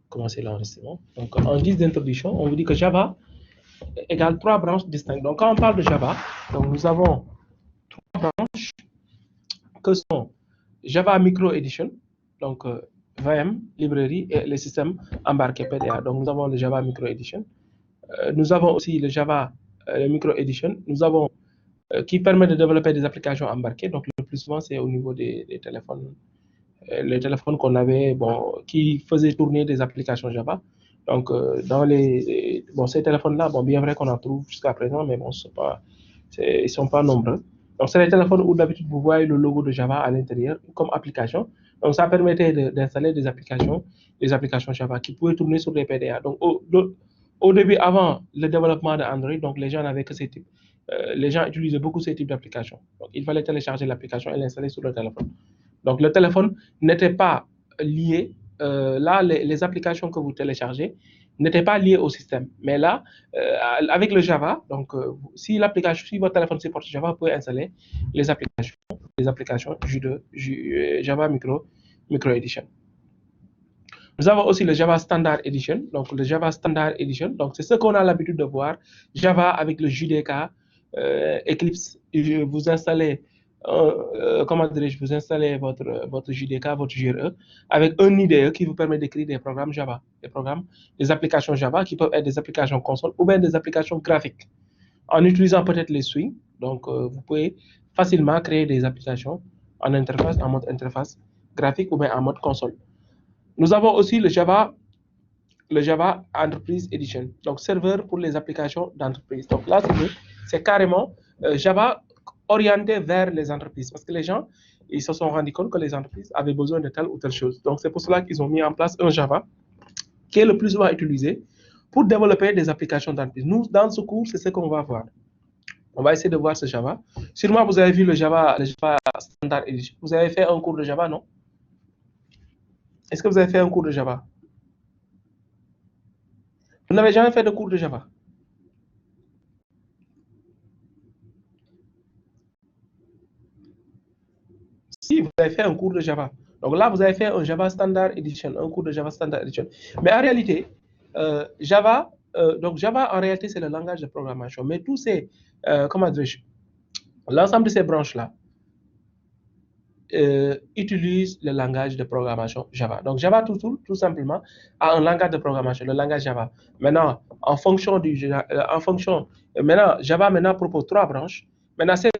commencer l'enregistrement. Donc, en guise d'introduction, on vous dit que Java égale 3 branches distinctes. Donc, quand on parle de Java, donc nous avons 3 branches que sont Java Micro Edition, donc VM, librairie et les systèmes embarqués PDA. Donc, nous avons le Java Micro Edition. Nous avons aussi le Java Micro Edition. Nous avons qui permet de développer des applications embarquées. Donc, le plus souvent, c'est au niveau des téléphones. Les téléphones qu'on avait, bon, qui faisaient tourner des applications Java. Donc, dans ces téléphones-là, bon, bien vrai qu'on en trouve jusqu'à présent, mais bon, ils ne sont pas nombreux. Donc, c'est les téléphones où d'habitude vous voyez le logo de Java à l'intérieur comme application. Donc, ça permettait d'installer des applications Java qui pouvaient tourner sur des PDA. Donc, au début, avant le développement d'Android, donc les gens n'avaient que ces types. Les gens utilisaient beaucoup ces types d'applications. Donc, il fallait télécharger l'application et l'installer sur le téléphone. Donc, le téléphone n'était pas lié. Là, les applications que vous téléchargez n'étaient pas liées au système. Mais là, avec le Java, donc si votre téléphone supporte Java, vous pouvez installer les applications Java Micro Edition. Nous avons aussi le Java Standard Edition. Donc, le Java Standard Edition, donc c'est ce qu'on a l'habitude de voir. Java avec le JDK, Eclipse, vous installez vous installez votre JDK, votre JRE, avec un IDE qui vous permet d'écrire des programmes Java, des applications Java qui peuvent être des applications console ou bien des applications graphiques. En utilisant peut-être les swings, donc vous pouvez facilement créer des applications en mode interface graphique ou bien en mode console. Nous avons aussi le Java Enterprise Edition, donc serveur pour les applications d'entreprise. Donc là, c'est carrément Java orienté vers les entreprises, parce que les gens, ils se sont rendus compte que les entreprises avaient besoin de telle ou telle chose. Donc c'est pour cela qu'ils ont mis en place un Java qui est le plus souvent utilisé pour développer des applications d'entreprise. Nous, dans ce cours, c'est ce qu'on va voir. On va essayer de voir ce Java. Sûrement, vous avez vu le Java Standard Edition. Vous avez fait un cours de Java, non? Est-ce que vous avez fait un cours de Java? Vous n'avez jamais fait de cours de Java? Si, vous avez fait un cours de Java. Donc là, vous avez fait un Java Standard Edition, un cours de Java Standard Edition. Mais en réalité, Java, en réalité, c'est le langage de programmation. Mais tous ces, comment dirais-je, l'ensemble de ces branches-là utilisent le langage de programmation Java. Donc Java, tout simplement, a un langage de programmation, le langage Java. Maintenant, Java maintenant propose 3 branches. Maintenant, c'est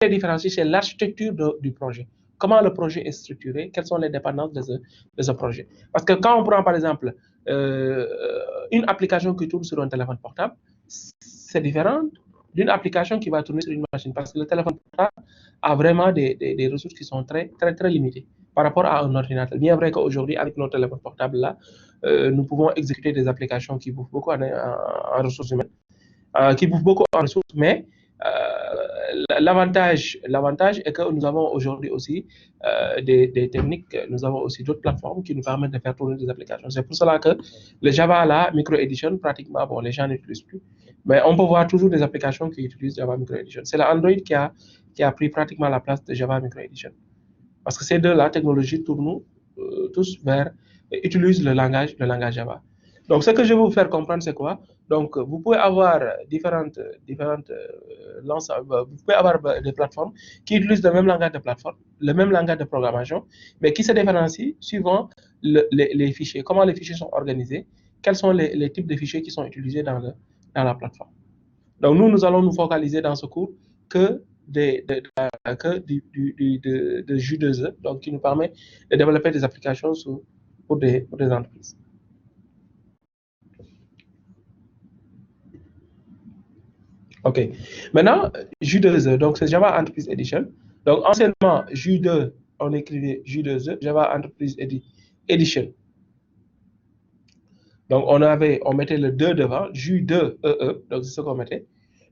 différencier, c'est l'architecture du projet. Comment le projet est structuré, quelles sont les dépendances de ce projet. Parce que quand on prend par exemple une application qui tourne sur un téléphone portable, c'est différent d'une application qui va tourner sur une machine. Parce que le téléphone portable a vraiment des ressources qui sont très, très, très limitées par rapport à un ordinateur. Bien vrai qu'aujourd'hui, avec nos téléphones portables là, nous pouvons exécuter des applications qui bouffent beaucoup en ressources humaines, qui bouffent beaucoup en ressources, mais l'avantage est que nous avons aujourd'hui aussi des techniques, nous avons aussi d'autres plateformes qui nous permettent de faire tourner des applications. C'est pour cela que le Java là, Micro Edition, pratiquement, bon, les gens n'utilisent plus. Mais on peut voir toujours des applications qui utilisent Java Micro Edition. C'est l'Android qui a pris pratiquement la place de Java Micro Edition. Parce que ces deux-là, technologies tournent tous utilisent le langage Java. Donc, ce que je vais vous faire comprendre, c'est quoi? Donc, vous pouvez avoir différentes vous pouvez avoir des plateformes qui utilisent le même langage de programmation, mais qui se différencient suivant les fichiers, comment les fichiers sont organisés, quels sont les types de fichiers qui sont utilisés dans la plateforme. Donc, nous allons nous focaliser dans ce cours que du J2E, donc qui nous permet de développer des applications pour des entreprises. OK. Maintenant, J2E, donc c'est Java Enterprise Edition. Donc, anciennement, J2, on écrivait J2E, Java Enterprise Edition. Donc, on mettait le 2 devant, J2EE, donc c'est ce qu'on mettait.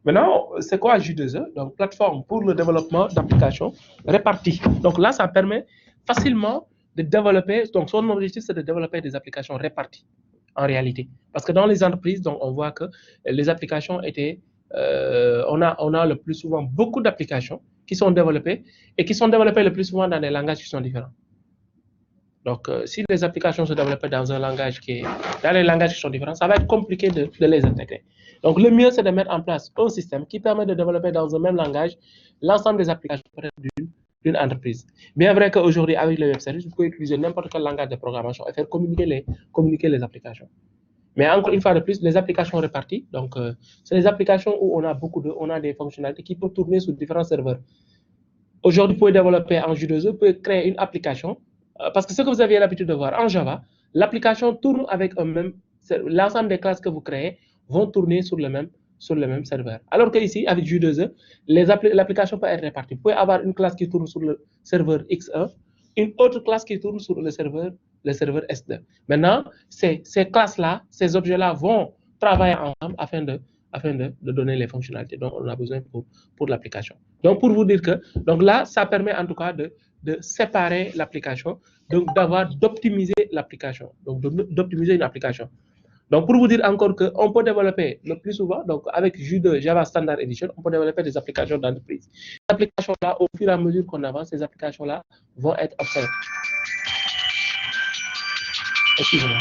Maintenant, c'est quoi J2E? Donc, plateforme pour le développement d'applications réparties. Donc là, ça permet facilement de développer, donc son objectif, c'est de développer des applications réparties, en réalité. Parce que dans les entreprises, donc, on voit que les applications étaient, on a le plus souvent beaucoup d'applications qui sont développées et qui sont développées le plus souvent dans des langages qui sont différents. Donc, si les applications se développent dans un langage dans les langages qui sont différents, ça va être compliqué de les intégrer. Donc, le mieux, c'est de mettre en place un système qui permet de développer dans un même langage l'ensemble des applications d'une entreprise. Bien vrai qu'aujourd'hui, avec le web service, vous pouvez utiliser n'importe quel langage de programmation et faire communiquer les applications. Mais encore une fois de plus, les applications réparties, donc c'est les applications où on a des fonctionnalités qui peuvent tourner sur différents serveurs. Aujourd'hui, vous pouvez développer en J2E, vous pouvez créer une application, parce que ce que vous avez l'habitude de voir en Java, l'application tourne avec l'ensemble des classes que vous créez vont tourner sur le même serveur. Alors qu'ici, avec J2E, l'application peut être répartie. Vous pouvez avoir une classe qui tourne sur le serveur X1, une autre classe qui tourne sur le serveur S2. Maintenant, ces classes-là, ces objets-là vont travailler ensemble afin de donner les fonctionnalités dont on a besoin pour l'application. Donc, pour vous dire que, donc là, ça permet en tout cas de séparer l'application, donc d'optimiser l'application, donc d'optimiser une application. Donc, pour vous dire encore qu'on peut développer le plus souvent, donc avec J2 Java Standard Edition, on peut développer des applications d'entreprise. Ces applications-là, au fur et à mesure qu'on avance, ces applications-là vont être obsolètes. Excusez-moi.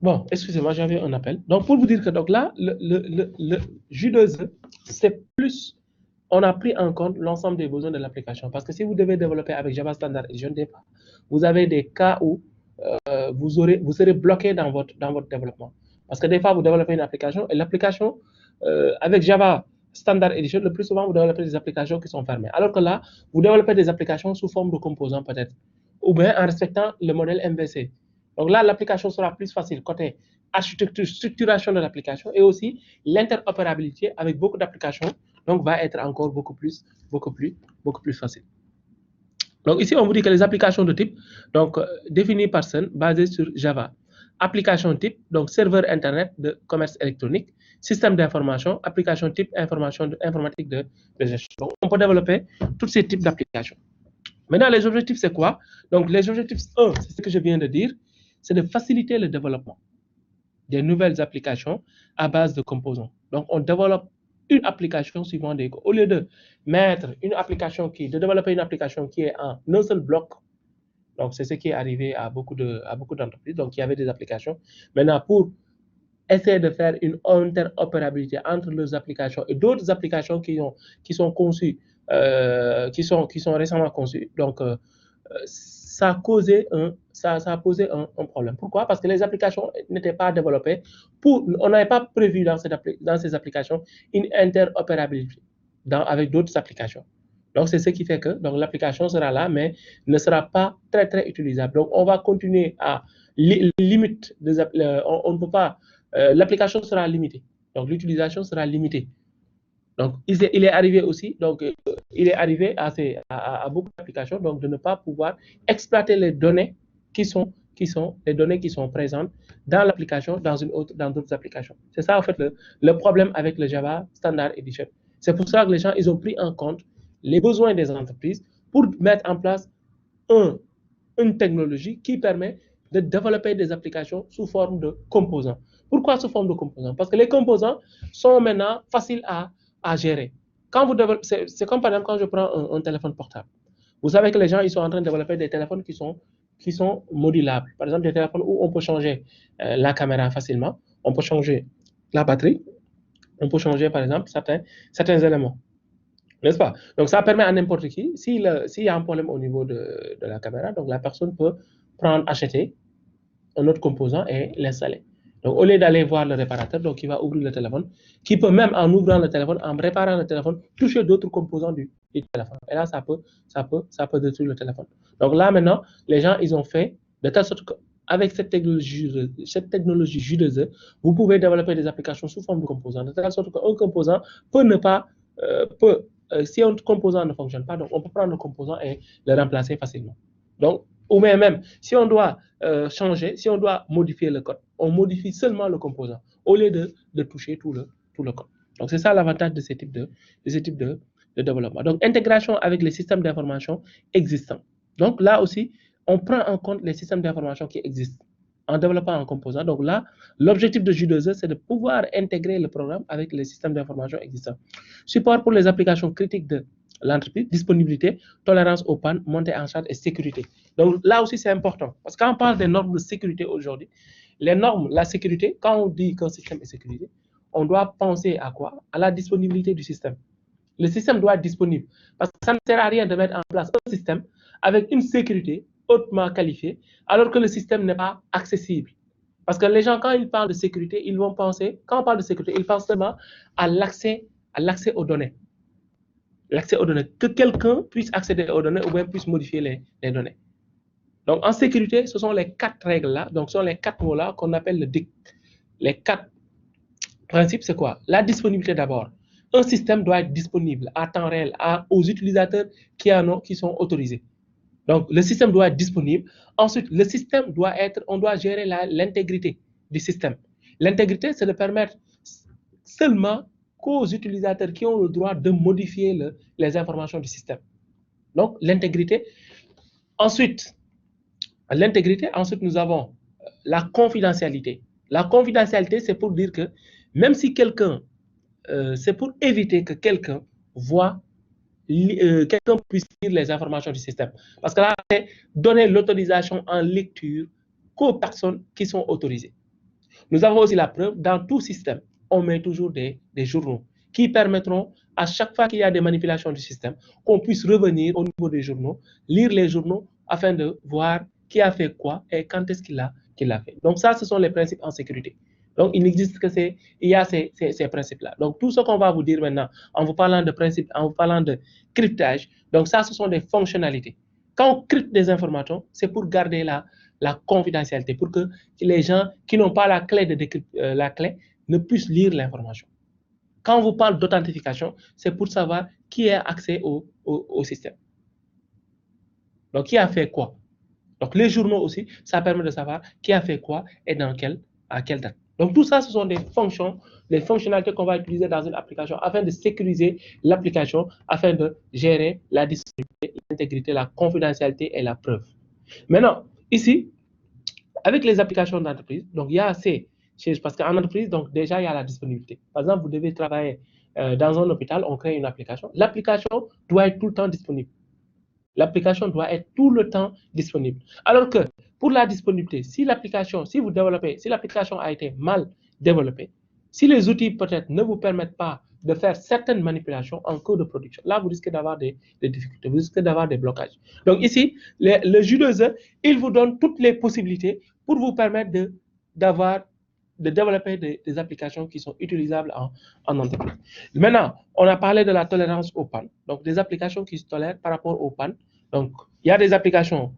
Bon, excusez-moi, j'avais un appel. Donc, pour vous dire que donc là, le J2E, c'est plus, on a pris en compte l'ensemble des besoins de l'application. Parce que si vous devez développer avec Java Standard Edition, vous avez des cas où vous serez bloqué dans votre développement. Parce que des fois, vous développez une application et l'application, avec Java Standard Edition, le plus souvent, vous développez des applications qui sont fermées. Alors que là, vous développez des applications sous forme de composants peut-être, ou bien en respectant le modèle MVC. Donc là, l'application sera plus facile côté architecture, structuration de l'application et aussi l'interopérabilité avec beaucoup d'applications, donc va être encore beaucoup plus facile. Donc ici, on vous dit que les applications de type, donc définies par Sun, basées sur Java. Application type, donc serveur Internet de commerce électronique, système d'information, application type, informatique de gestion. Donc, on peut développer tous ces types d'applications. Maintenant, les objectifs, c'est quoi? Donc, les objectifs 1, c'est ce que je viens de dire, c'est de faciliter le développement des nouvelles applications à base de composants. Donc, on développe une application suivant des... Au lieu de mettre une application de développer une application qui est en un seul bloc, donc c'est ce qui est arrivé à beaucoup d'entreprises, donc il y avait des applications. Maintenant, pour essayer de faire une interopérabilité entre leurs applications et d'autres applications qui sont conçues, qui sont récemment conçues, donc ça a posé un problème. Pourquoi? Parce que les applications n'étaient pas développées on n'avait pas prévu dans ces applications une interopérabilité avec d'autres applications. Donc, c'est ce qui fait que l'application sera là, mais ne sera pas très, très utilisable. Donc, on va continuer à limite on ne peut pas, l'application sera limitée. Donc, l'utilisation sera limitée. Donc, il est arrivé aussi, donc, il est arrivé à beaucoup d'applications, donc, de ne pas pouvoir exploiter les données les données qui sont présentes dans l'application, dans d'autres applications. C'est ça, en fait, le problème avec le Java Standard Edition. C'est pour ça que les gens, ils ont pris en compte les besoins des entreprises pour mettre en place une technologie qui permet de développer des applications sous forme de composants. Pourquoi sous forme de composants? Parce que les composants sont maintenant faciles à gérer. C'est comme par exemple quand je prends un téléphone portable. Vous savez que les gens, ils sont en train de développer des téléphones qui sont modulables. Par exemple, des téléphones où on peut changer la caméra facilement, on peut changer la batterie, on peut changer par exemple certains éléments. N'est-ce pas? Donc, ça permet à n'importe qui, s'il y a un problème au niveau de la caméra, donc la personne peut acheter un autre composant et l'installer. Donc, au lieu d'aller voir le réparateur, donc il va ouvrir le téléphone, qui peut même, en ouvrant le téléphone, en réparant le téléphone, toucher d'autres composants du téléphone. Et là, ça peut détruire le téléphone. Donc là, maintenant, les gens, ils ont fait de telle sorte qu'avec cette technologie J2E, vous pouvez développer des applications sous forme de composants, de telle sorte qu'un composant peut ne pas, si un composant ne fonctionne pas, donc on peut prendre le composant et le remplacer facilement. Donc, ou même, si on doit changer, si on doit modifier le code, on modifie seulement le composant au lieu de toucher tout le code. Donc, c'est ça l'avantage de ce type de développement. Donc, intégration avec les systèmes d'information existants. Donc, là aussi, on prend en compte les systèmes d'information qui existent en développant un composant. Donc là, l'objectif de J2E, c'est de pouvoir intégrer le programme avec les systèmes d'information existants. Support pour les applications critiques de l'entreprise, disponibilité, tolérance aux pannes, montée en charge et sécurité. Donc là aussi, c'est important. Parce que quand on parle des normes de sécurité aujourd'hui, les normes, la sécurité, quand on dit qu'un système est sécurisé, on doit penser à quoi? À la disponibilité du système. Le système doit être disponible. Parce que ça ne sert à rien de mettre en place un système avec une sécurité hautement qualifiée, alors que le système n'est pas accessible. Parce que les gens, quand ils parlent de sécurité, ils vont penser, quand on parle de sécurité, ils pensent seulement à l'accès aux données. L'accès aux données, que quelqu'un puisse accéder aux données ou bien puisse modifier les données. Donc, en sécurité, ce sont les 4 règles-là, donc ce sont les 4 mots-là qu'on appelle le DIC. Les 4 principes, c'est quoi? La disponibilité d'abord. Un système doit être disponible à temps réel aux utilisateurs qui sont autorisés. Donc, le système doit être disponible. Ensuite, le système on doit gérer l'intégrité du système. L'intégrité, c'est de permettre seulement qu'aux utilisateurs qui ont le droit de modifier les informations du système. Donc, l'intégrité. Ensuite, nous avons la confidentialité. La confidentialité, c'est pour dire que même si c'est pour éviter que quelqu'un puisse lire les informations du système. Parce que là, c'est donner l'autorisation en lecture qu'aux personnes qui sont autorisées. Nous avons aussi la preuve, dans tout système, on met toujours des journaux qui permettront, à chaque fois qu'il y a des manipulations du système, qu'on puisse revenir au niveau des journaux, lire les journaux afin de voir qui a fait quoi et quand est-ce qu'il l'a fait. Donc ça, ce sont les principes en sécurité. Donc, il n'existe que il y a ces principes-là. Donc, tout ce qu'on va vous dire maintenant, en vous parlant de principes, en vous parlant de cryptage, donc ça, ce sont des fonctionnalités. Quand on crypte des informations, c'est pour garder la confidentialité, pour que les gens qui n'ont pas la clé ne puissent lire l'information. Quand on vous parle d'authentification, c'est pour savoir qui a accès au système. Donc, qui a fait quoi? Donc, les journaux aussi, ça permet de savoir qui a fait quoi et à quelle date. Donc, tout ça, ce sont des fonctionnalités qu'on va utiliser dans une application afin de sécuriser l'application, afin de gérer la disponibilité, l'intégrité, la confidentialité et la preuve. Maintenant, ici, avec les applications d'entreprise, donc il y a assez, parce qu'en entreprise, donc déjà, il y a la disponibilité. Par exemple, vous devez travailler dans un hôpital, on crée une application. L'application doit être tout le temps disponible. L'application doit être tout le temps disponible. Alors que pour la disponibilité, si l'application a été mal développée, si les outils peut-être ne vous permettent pas de faire certaines manipulations en cours de production, là, vous risquez d'avoir des difficultés, vous risquez d'avoir des blocages. Donc ici, le J2E, il vous donne toutes les possibilités pour vous permettre de développer des applications qui sont utilisables en entreprise. Maintenant, on a parlé de la tolérance aux pannes, donc des applications qui se tolèrent par rapport aux pannes. Donc, il y a des applications,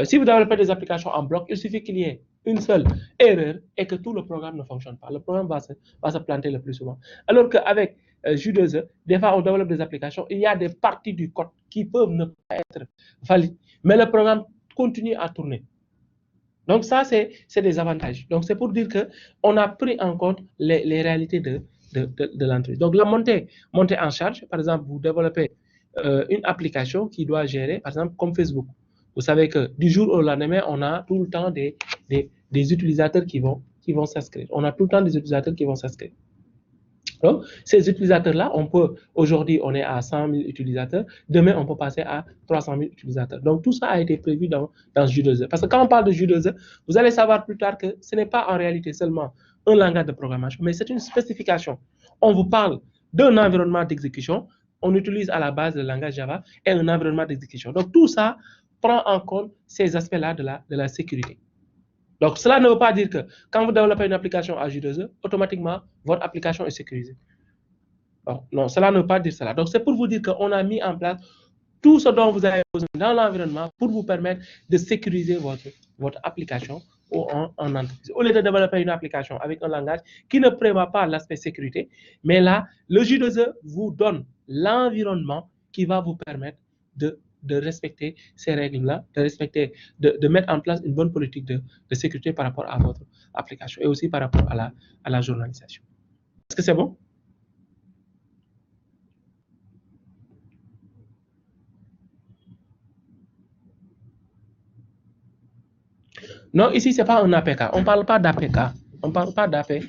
si vous développez des applications en bloc, il suffit qu'il y ait une seule erreur et que tout le programme ne fonctionne pas. Le programme va se planter le plus souvent. Alors qu'avec J2E, des fois, on développe des applications, il y a des parties du code qui peuvent ne pas être valides, mais le programme continue à tourner. Donc ça, c'est des avantages. Donc c'est pour dire qu'on a pris en compte les réalités de l'entreprise. Donc la montée en charge, par exemple, vous développez une application qui doit gérer, par exemple, comme Facebook. Vous savez que du jour au lendemain, on a tout le temps des utilisateurs qui vont s'inscrire. On a tout le temps des utilisateurs qui vont s'inscrire. Donc, ces utilisateurs-là, aujourd'hui, on est à 100 000 utilisateurs. Demain, on peut passer à 300 000 utilisateurs. Donc, tout ça a été prévu dans J2E. Parce que quand on parle de J2E, vous allez savoir plus tard que ce n'est pas en réalité seulement un langage de programmation, mais c'est une spécification. On vous parle d'un environnement d'exécution on utilise à la base le langage Java et un environnement d'exécution. Donc, tout ça prend en compte ces aspects-là de la sécurité. Donc, cela ne veut pas dire que quand vous développez une application à J2E, automatiquement, votre application est sécurisée. Donc, non, cela ne veut pas dire cela. Donc, c'est pour vous dire qu'on a mis en place tout ce dont vous avez besoin dans l'environnement pour vous permettre de sécuriser votre application en entreprise. Au lieu de développer une application avec un langage qui ne prévoit pas l'aspect sécurité, mais là, le J2E vous donne l'environnement qui va vous permettre de respecter ces règles-là, de mettre en place une bonne politique de sécurité par rapport à votre application et aussi par rapport à la journalisation. Est-ce que c'est bon? Non, ici, ce n'est pas un APK. On ne parle pas d'APK. On ne parle pas d'APK.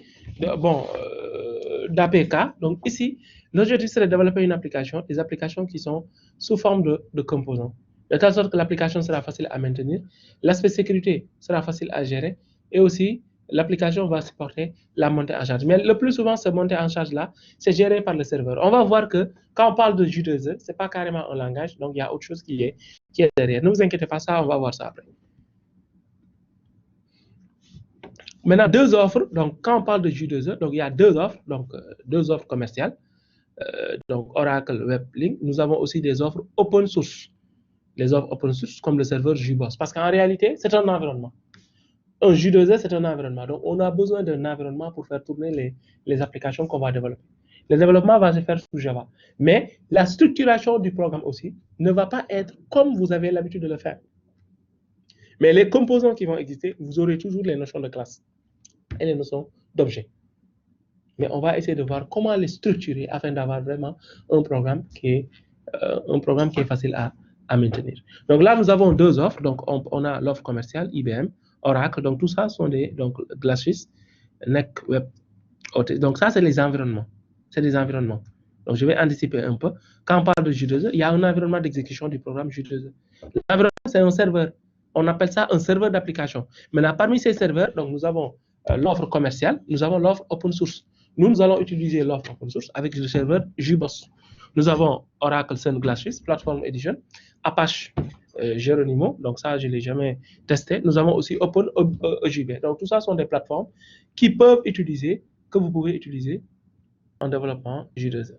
Donc, ici, l'objectif, c'est de développer une application, des applications qui sont sous forme de composants. De telle sorte que l'application sera facile à maintenir, l'aspect sécurité sera facile à gérer et aussi, l'application va supporter la montée en charge. Mais le plus souvent, cette montée en charge-là, c'est géré par le serveur. On va voir que quand on parle de J2E, ce n'est pas carrément un langage, donc il y a autre chose qui est derrière. Ne vous inquiétez pas, ça, on va voir ça après. Maintenant, deux offres. Donc, quand on parle de J2E, donc il y a deux offres, donc deux offres commerciales. Donc, Oracle Web Link. Nous avons aussi des offres open source. Les offres open source comme le serveur JBoss. Parce qu'en réalité, c'est un environnement. Un J2E, c'est un environnement. Donc, on a besoin d'un environnement pour faire tourner les applications qu'on va développer. Le développement va se faire sous Java. Mais la structuration du programme aussi ne va pas être comme vous avez l'habitude de le faire. Mais les composants qui vont exister, vous aurez toujours les notions de classe et les notions d'objets. Mais on va essayer de voir comment les structurer afin d'avoir vraiment un programme qui est facile à maintenir. Donc là, nous avons deux offres. Donc, on a l'offre commerciale, IBM, Oracle. Donc, tout ça sont donc Glassfish, NEC Web. Donc, ça, c'est les environnements. C'est des environnements. Donc, je vais anticiper un peu. Quand on parle de J2E, il y a un environnement d'exécution du programme J2E. L'environnement, c'est un serveur. On appelle ça un serveur d'application. Maintenant, parmi ces serveurs, donc, nous avons l'offre commerciale, nous avons l'offre open source. Nous allons utiliser l'offre open source avec le serveur JBoss. Nous avons Oracle Sun Glassfish, Platform Edition, Apache Geronimo, donc ça, je ne l'ai jamais testé. Nous avons aussi OpenEJB. Donc, tout ça sont des plateformes que vous pouvez utiliser en développement J2E.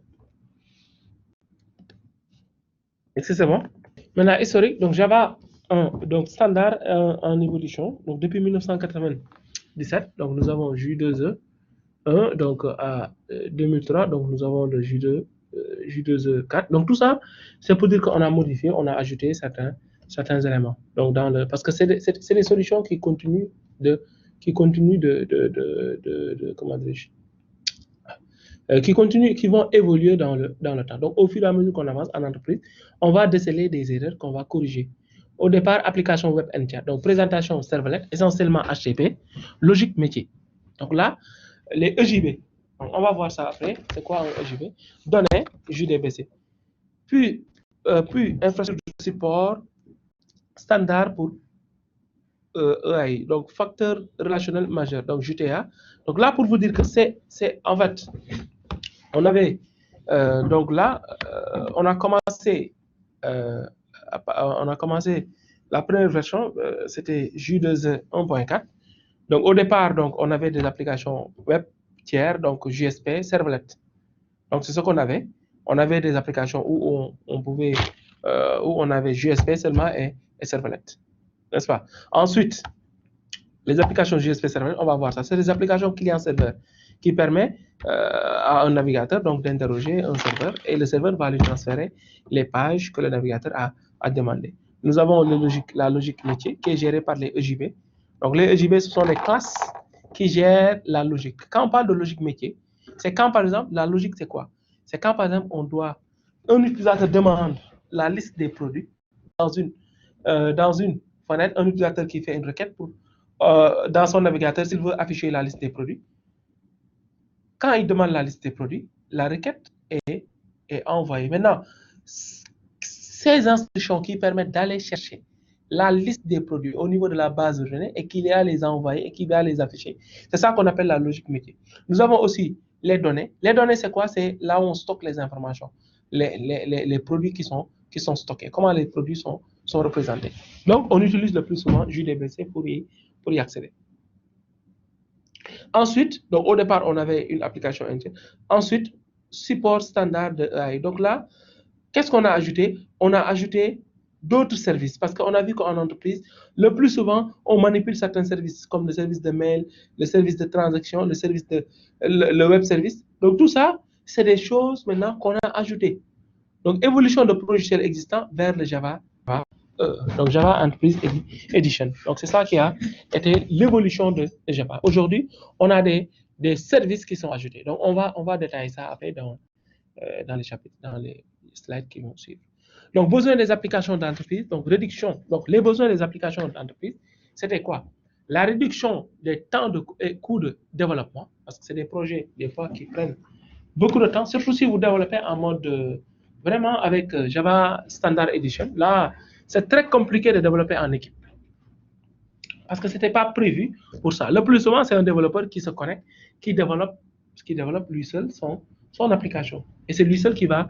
Est-ce que c'est bon? Maintenant, historique, donc Java 1, donc standard en évolution, donc depuis 1997, donc nous avons J2E 1, donc à 2003, donc nous avons le J2E 4. Donc tout ça, c'est pour dire qu'on a modifié, on a ajouté certains éléments. Donc parce que c'est des solutions qui continuent comment dirais-je, qui vont évoluer dans le temps. Donc, au fur et à mesure qu'on avance en entreprise, on va déceler des erreurs qu'on va corriger. Au départ, application web entière. Donc, présentation servlet, essentiellement HTTP, logique métier. Donc là, les EJB. Donc, on va voir ça après. C'est quoi un EJB? Données, JDBC. Puis infrastructure de support standard pour EAI. Donc, facteur relationnel majeur. Donc, JTA. Donc là, pour vous dire que c'est en fait, on avait, donc là, on a commencé la première version, c'était J2E 1.4. Donc, au départ, donc, on avait des applications web tiers, donc JSP, servlet. Donc, c'est ce qu'on avait. On avait des applications où on avait JSP seulement et servlet. N'est-ce pas? Ensuite, les applications JSP servlet, on va voir ça. C'est des applications client-serveur qui permet à un navigateur donc d'interroger un serveur et le serveur va lui transférer les pages que le navigateur a demandées. Nous avons la logique métier qui est gérée par les EJB. Donc les EJB, ce sont les classes qui gèrent la logique. Quand on parle de logique métier, c'est quand par exemple, la logique c'est quoi? C'est quand par exemple un utilisateur demande la liste des produits dans une fenêtre, un utilisateur qui fait une requête dans son navigateur s'il veut afficher la liste des produits. Quand il demande la liste des produits, la requête est envoyée. Maintenant, ces instructions qui permettent d'aller chercher la liste des produits au niveau de la base de données et qu'il va les envoyer et qu'il va les afficher. C'est ça qu'on appelle la logique métier. Nous avons aussi les données. Les données, c'est quoi? C'est là où on stocke les informations. les produits qui sont stockés, comment les produits sont représentés. Donc, on utilise le plus souvent JDBC pour y accéder. Ensuite, donc au départ, on avait une application interne. Ensuite, support standard de AI. Donc là, qu'est-ce qu'on a ajouté? On a ajouté d'autres services parce qu'on a vu qu'en entreprise, le plus souvent, on manipule certains services comme le service de mail, le service de transaction, le web service. Donc tout ça, c'est des choses maintenant qu'on a ajoutées. Donc évolution de logiciels existants vers le Java. Donc Java Enterprise Edition. Donc c'est ça qui a été l'évolution de Java. Aujourd'hui, on a des services qui sont ajoutés. Donc on va détailler ça après dans les chapitres, dans les slides qui vont suivre. Donc, besoin des applications d'entreprise, donc réduction. Donc, les besoins des applications d'entreprise, c'était quoi? La réduction des temps et coûts de développement, parce que c'est des projets, des fois, qui prennent beaucoup de temps, surtout si vous développez en mode vraiment avec Java Standard Edition. Là, c'est très compliqué de développer en équipe parce que ce n'était pas prévu pour ça. Le plus souvent, c'est un développeur qui se connecte, qui développe lui seul son application. Et c'est lui seul qui va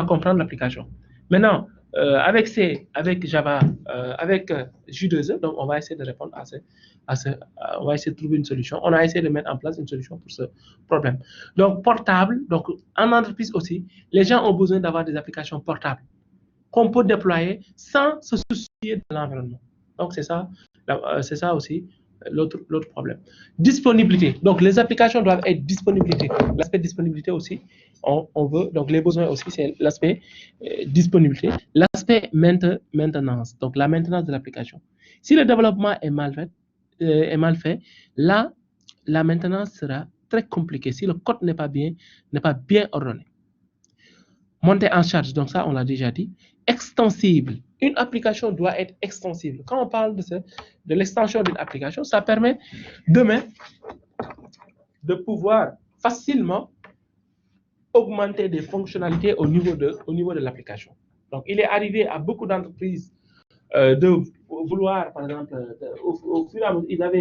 comprendre l'application. Maintenant, avec Java, avec J2E, donc on va essayer de répondre on va essayer de trouver une solution. On a essayé de mettre en place une solution pour ce problème. Donc, portable, donc en entreprise aussi, les gens ont besoin d'avoir des applications portables qu'on peut déployer sans se soucier de l'environnement. Donc, c'est ça aussi l'autre problème. Disponibilité. Donc, les applications doivent être disponibilité. L'aspect disponibilité aussi, on veut. Donc, les besoins aussi, c'est l'aspect disponibilité. L'aspect maintenance. Donc, la maintenance de l'application. Si le développement est mal fait, là, la maintenance sera très compliquée si le code n'est pas bien ordonné. Monter en charge, donc ça, on l'a déjà dit. Extensible. Une application doit être extensible. Quand on parle de l'extension d'une application, ça permet demain de pouvoir facilement augmenter des fonctionnalités au niveau de l'application. Donc, il est arrivé à beaucoup d'entreprises de vouloir, par exemple, au fur et à mesure,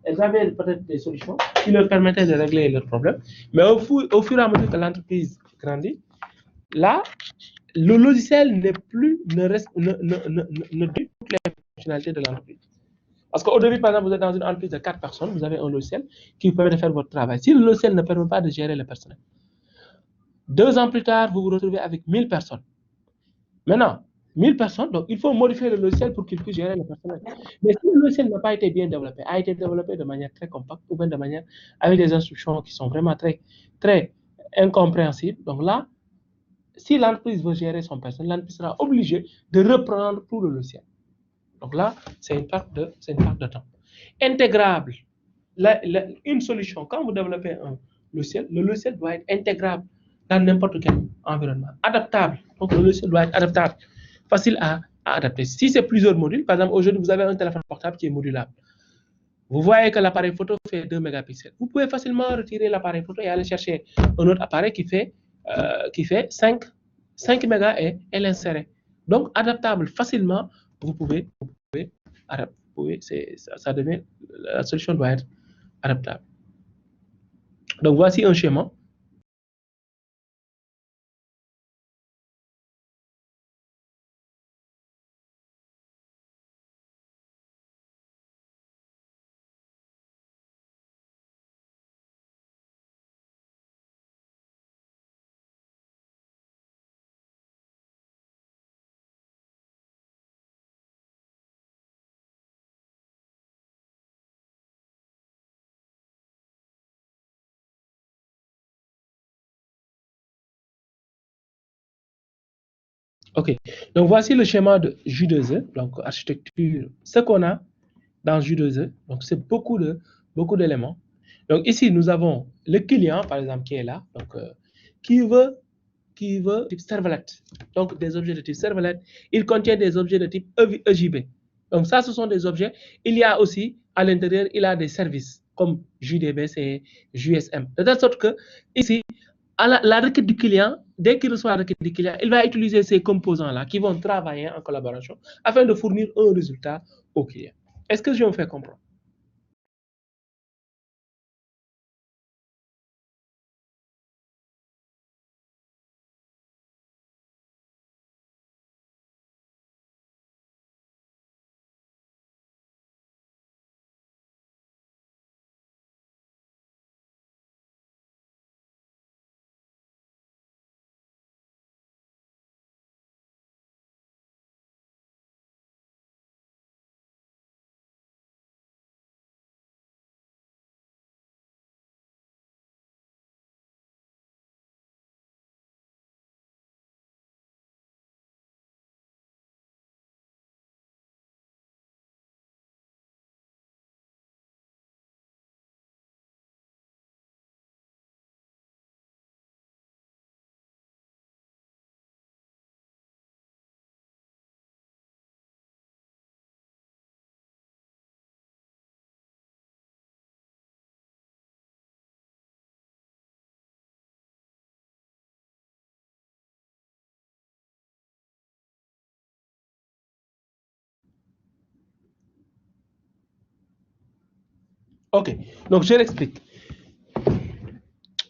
elles avaient peut-être des solutions qui leur permettaient de régler leurs problèmes, mais au fur et à mesure que l'entreprise grandit, là, le logiciel ne donne toutes les fonctionnalités de l'entreprise. Parce qu'au début, par exemple, vous êtes dans une entreprise de 4 personnes, vous avez un logiciel qui vous permet de faire votre travail. Si le logiciel ne permet pas de gérer le personnel, 2 ans plus tard, vous vous retrouvez avec 1000 personnes. Maintenant, 1000 personnes, donc il faut modifier le logiciel pour qu'il puisse gérer le personnel. Mais si le logiciel n'a pas été bien développé, a été développé de manière très compacte ou bien de manière avec des instructions qui sont vraiment très, très incompréhensibles, donc là, si l'entreprise veut gérer son personnel, l'entreprise sera obligée de reprendre tout le logiciel. Donc là, c'est une perte de temps. Intégrable. Une solution, quand vous développez un logiciel, le logiciel doit être intégrable dans n'importe quel environnement. Adaptable. Donc le logiciel doit être adaptable, facile à adapter. Si c'est plusieurs modules, par exemple, aujourd'hui, vous avez un téléphone portable qui est modulable. Vous voyez que l'appareil photo fait 2 mégapixels. Vous pouvez facilement retirer l'appareil photo et aller chercher un autre appareil qui fait 5 mégas et l'insérer. Donc, adaptable facilement, ça devient, la solution doit être adaptable. Donc, voici un schéma. OK. Donc, voici le schéma de J2E, donc architecture. Ce qu'on a dans J2E, donc c'est beaucoup d'éléments. Donc, ici, nous avons le client, par exemple, qui est là, donc qui veut type servlet. Donc, des objets de type servlet. Il contient des objets de type EJB. Donc, ça, ce sont des objets. Il y a aussi, à l'intérieur, il y a des services comme JDBC, JSM. De telle sorte que, ici, à la requête du client, dès qu'il reçoit la requête du client, il va utiliser ces composants-là qui vont travailler en collaboration afin de fournir un résultat au client. Est-ce que je me fais comprendre? Ok, donc je l'explique.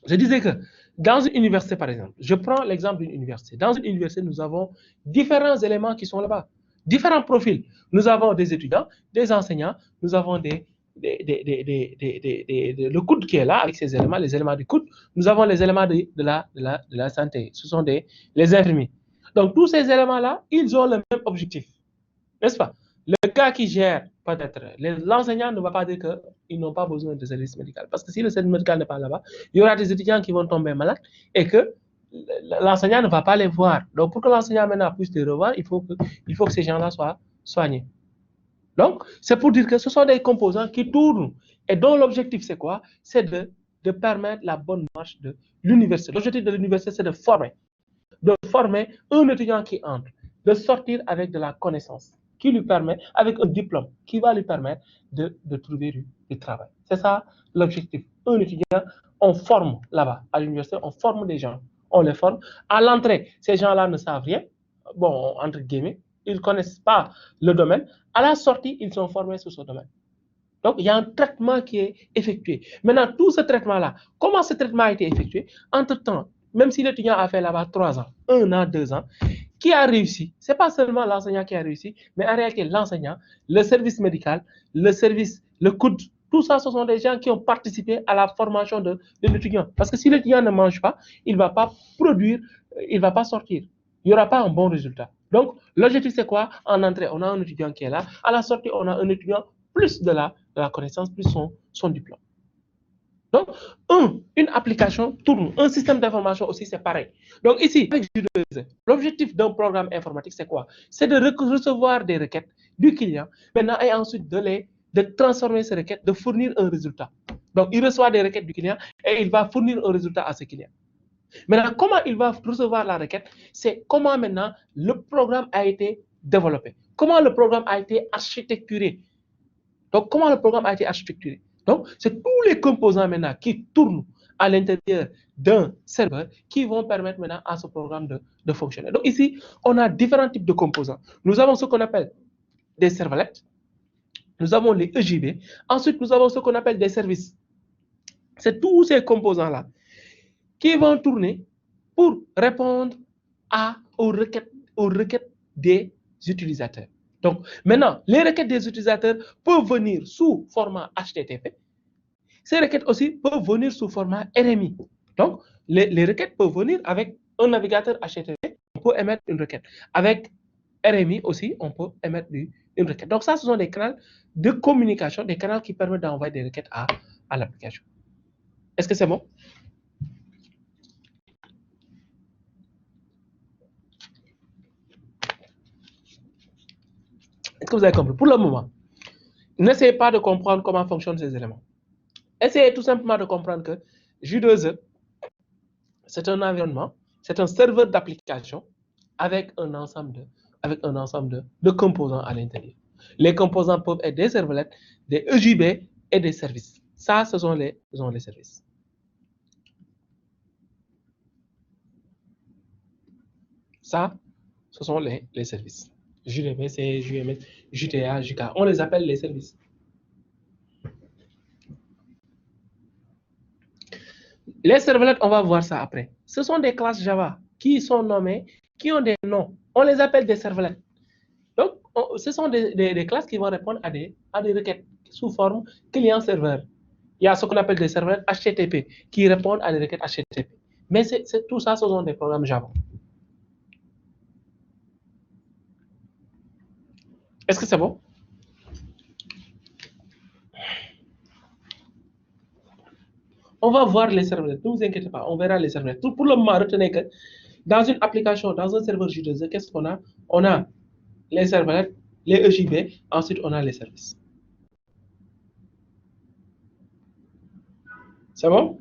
Je disais que dans une université, par exemple, je prends l'exemple d'une université. Dans une université, nous avons différents éléments qui sont là-bas, différents profils. Nous avons des étudiants, des enseignants, nous avons le coude qui est là avec ces éléments, les éléments du coude. Nous avons les éléments de la santé. Ce sont les infirmiers. Donc, tous ces éléments-là, ils ont le même objectif, n'est-ce pas? Le gars qui gère, peut-être, l'enseignant ne va pas dire qu'ils n'ont pas besoin de service médical. Parce que si le service médical n'est pas là-bas, il y aura des étudiants qui vont tomber malades et que l'enseignant ne va pas les voir. Donc, pour que l'enseignant maintenant puisse les revoir, il faut que ces gens-là soient soignés. Donc, c'est pour dire que ce sont des composants qui tournent et dont l'objectif, c'est quoi? C'est de permettre la bonne marche de l'université. L'objectif de l'université, c'est de former un étudiant qui entre, de sortir avec de la connaissance qui lui permet, avec un diplôme qui va lui permettre de trouver du travail. C'est ça l'objectif. Un étudiant, on forme là-bas à l'université, on forme des gens, on les forme. À l'entrée, ces gens-là ne savent rien, bon, entre guillemets, ils ne connaissent pas le domaine. À la sortie, ils sont formés sur ce domaine. Donc, il y a un traitement qui est effectué. Maintenant, tout ce traitement-là, comment ce traitement a été effectué? Entre-temps, même si l'étudiant a fait là-bas 3 ans, 1 an, 2 ans, qui a réussi? Ce n'est pas seulement l'enseignant qui a réussi, mais en réalité, l'enseignant, le service médical, le service, le coude, tout ça, ce sont des gens qui ont participé à la formation de l'étudiant. Parce que si l'étudiant ne mange pas, il ne va pas produire, il ne va pas sortir. Il n'y aura pas un bon résultat. Donc, l'objectif, c'est quoi? En entrée, on a un étudiant qui est là. À la sortie, on a un étudiant plus de la connaissance, plus son diplôme. Donc, une application tourne, un système d'information aussi, c'est pareil. Donc, ici, avec J2E, l'objectif d'un programme informatique, c'est quoi? C'est de recevoir des requêtes du client, maintenant, et ensuite de transformer ces requêtes, de fournir un résultat. Donc, il reçoit des requêtes du client et il va fournir un résultat à ce client. Maintenant, comment il va recevoir la requête? C'est comment maintenant le programme a été développé. Comment le programme a été architecturé. Donc, comment le programme a été architecturé? Donc, c'est tous les composants maintenant qui tournent à l'intérieur d'un serveur qui vont permettre maintenant à ce programme de fonctionner. Donc, ici, on a différents types de composants. Nous avons ce qu'on appelle des servlettes, nous avons les EJB, ensuite, nous avons ce qu'on appelle des services. C'est tous ces composants-là qui vont tourner pour répondre aux requêtes des utilisateurs. Donc, maintenant, les requêtes des utilisateurs peuvent venir sous format HTTP. Ces requêtes aussi peuvent venir sous format RMI. Donc, les requêtes peuvent venir avec un navigateur HTTP, on peut émettre une requête. Avec RMI aussi, on peut émettre une requête. Donc, ça, ce sont des canaux de communication, des canaux qui permettent d'envoyer des requêtes à l'application. Est-ce que c'est bon? Est-ce que vous avez compris? Pour le moment, n'essayez pas de comprendre comment fonctionnent ces éléments. Essayez tout simplement de comprendre que J2E, c'est un environnement, c'est un serveur d'application avec un ensemble de composants à l'intérieur. Les composants peuvent être des servlettes, des EJB et des services. Ça, ce sont les services. Ça, ce sont les services. JDBC, JMS, JTA, JK. On les appelle les services. Les servlettes, on va voir ça après. Ce sont des classes Java qui sont nommées, qui ont des noms. On les appelle des servlettes. Donc, ce sont des classes qui vont répondre à des requêtes sous forme client-serveur. Il y a ce qu'on appelle des serveurs HTTP qui répondent à des requêtes HTTP. Mais tout ça, ce sont des programmes Java. Est-ce que c'est bon? On va voir les serveurs. Ne vous inquiétez pas, on verra les serveurs. Pour le moment, retenez que dans une application, dans un serveur J2E, qu'est-ce qu'on a? On a les serveurs, les EJB, ensuite on a les services. C'est bon?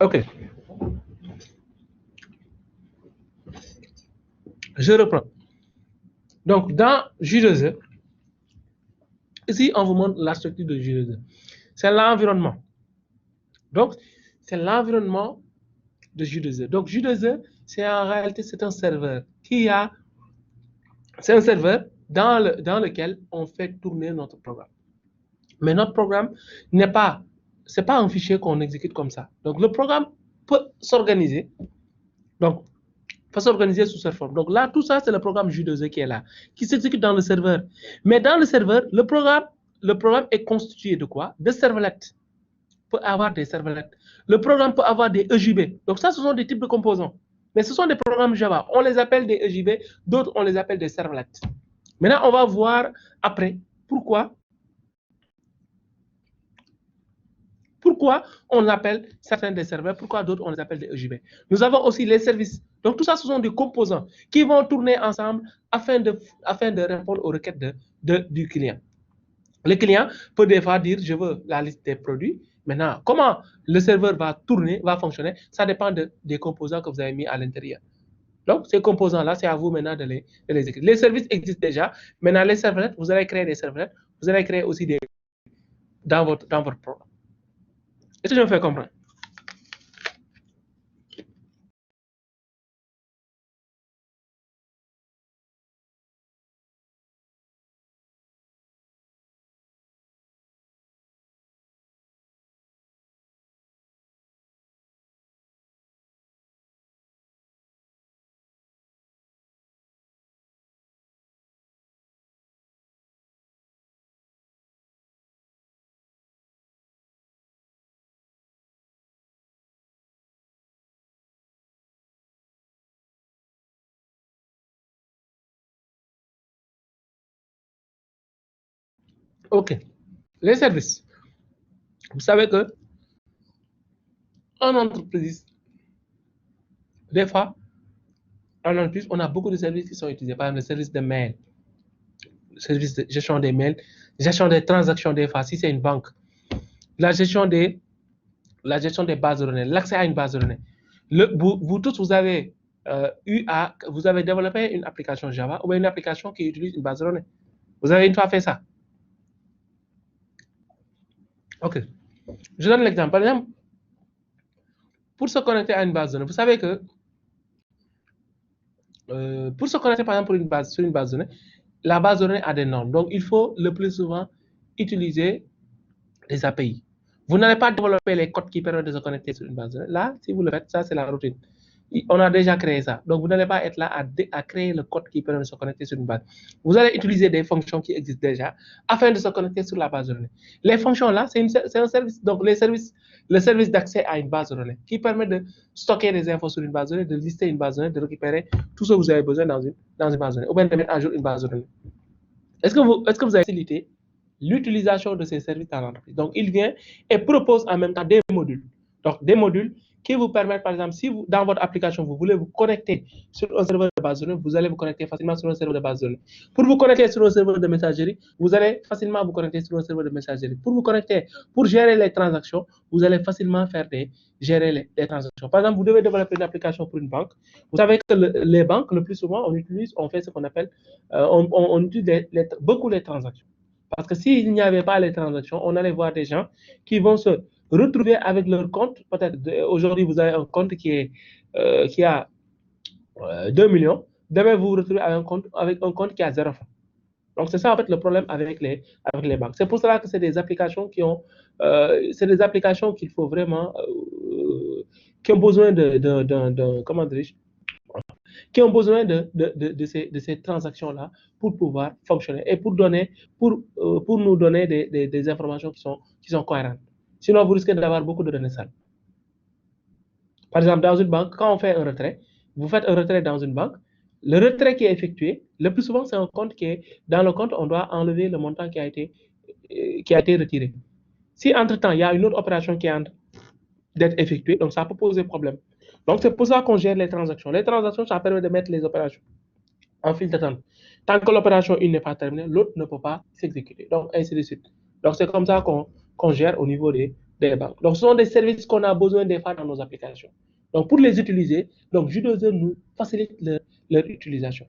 OK. Je reprends. Donc, dans J2E, ici, on vous montre la structure de J2E. C'est l'environnement. Donc, c'est l'environnement de J2E. Donc, J2E, c'est en réalité, c'est un serveur c'est un serveur dans lequel on fait tourner notre programme. Mais notre programme n'est pas, c'est pas un fichier qu'on exécute comme ça. Donc, le programme peut s'organiser. Donc, peut s'organiser sous cette forme. Donc là, tout ça, c'est le programme J2E qui est là, qui s'exécute dans le serveur. Mais dans le serveur, le programme est constitué de quoi? De servlettes. Peut avoir des servlettes. Le programme peut avoir des EJB. Donc ça, ce sont des types de composants. Mais ce sont des programmes Java. On les appelle des EJB, d'autres, on les appelle des servlettes. Maintenant, on va voir après pourquoi on appelle certains des serveurs, pourquoi d'autres on les appelle des EJB. Nous avons aussi les services. Donc tout ça, ce sont des composants qui vont tourner ensemble afin de répondre aux requêtes du client. Le client peut des fois dire, je veux la liste des produits. Maintenant, comment le serveur va tourner, va fonctionner, ça dépend des composants que vous avez mis à l'intérieur. Donc, ces composants-là, c'est à vous maintenant de les écrire. Les services existent déjà. Maintenant, les servlettes, vous allez créer des servlettes. Vous allez créer aussi des dans votre programme. Est-ce que je me fais comprendre? OK. Les services. Vous savez que en entreprise, des fois, en entreprise, on a beaucoup de services qui sont utilisés. Par exemple, le service de mail, le service de gestion des mails, gestion des transactions des fois, si c'est une banque, la gestion des bases de données, l'accès à une base de données. Vous tous, vous avez vous avez développé une application Java ou une application qui utilise une base de données. Vous avez une fois fait ça. OK. Je donne l'exemple. Par exemple, pour se connecter à une base de données, vous savez que pour se connecter, par exemple, sur une base de données, la base de données a des normes. Donc, il faut le plus souvent utiliser des API. Vous n'allez pas développer les codes qui permettent de se connecter sur une base de données. Là, si vous le faites, ça, c'est la routine. On a déjà créé ça. Donc, vous n'allez pas être là à créer le code qui permet de se connecter sur une base. Vous allez utiliser des fonctions qui existent déjà afin de se connecter sur la base de données. Les fonctions là, c'est un service. Donc, le service d'accès à une base de données qui permet de stocker des infos sur une base de données, de lister une base de données, de récupérer tout ce que vous avez besoin dans une base de données, ou bien de mettre à jour une base de données. Est-ce que vous avez facilité l'utilisation de ces services dans l'entreprise? Donc, il vient et propose en même temps des modules. Donc, des modules qui vous permettent, par exemple, si vous, dans votre application, vous voulez vous connecter sur un serveur de base de données, vous allez vous connecter facilement sur un serveur de base de données. Pour vous connecter sur un serveur de messagerie, vous allez facilement vous connecter sur un serveur de messagerie. Pour vous connecter, pour gérer les transactions, vous allez facilement gérer les transactions. Par exemple, vous devez développer une application pour une banque. Vous savez que les banques, le plus souvent, on fait ce qu'on appelle, on utilise beaucoup les transactions. Parce que s'il n'y avait pas les transactions, on allait voir des gens qui vont se retrouver avec leur compte. Peut-être aujourd'hui, vous avez un compte qui a 2 millions. Demain, vous vous retrouvez avec un compte qui a 0 francs. Donc, c'est ça, en fait, le problème avec les banques. C'est pour cela que c'est des applications c'est des applications qu'il faut vraiment, qui ont besoin comment dirais-je, qui ont besoin de ces transactions-là pour pouvoir fonctionner et pour nous donner des informations qui sont cohérentes. Sinon, vous risquez d'avoir beaucoup de données sales. Par exemple, dans une banque, quand on fait un retrait, vous faites un retrait dans une banque, le retrait qui est effectué, le plus souvent, c'est un compte qui est, dans le compte, on doit enlever le montant qui a été retiré. Si entre-temps, il y a une autre opération qui est en train d'être effectuée, donc ça peut poser problème. Donc, c'est pour ça qu'on gère les transactions. Les transactions, ça permet de mettre les opérations en file d'attente. Tant que l'opération 1 n'est pas terminée, l'autre ne peut pas s'exécuter. Donc, ainsi de suite. Donc, c'est comme ça qu'on gère au niveau des des banques. Donc, ce sont des services qu'on a besoin des fois dans nos applications. Donc, pour les utiliser, donc J2E nous facilite leur utilisation.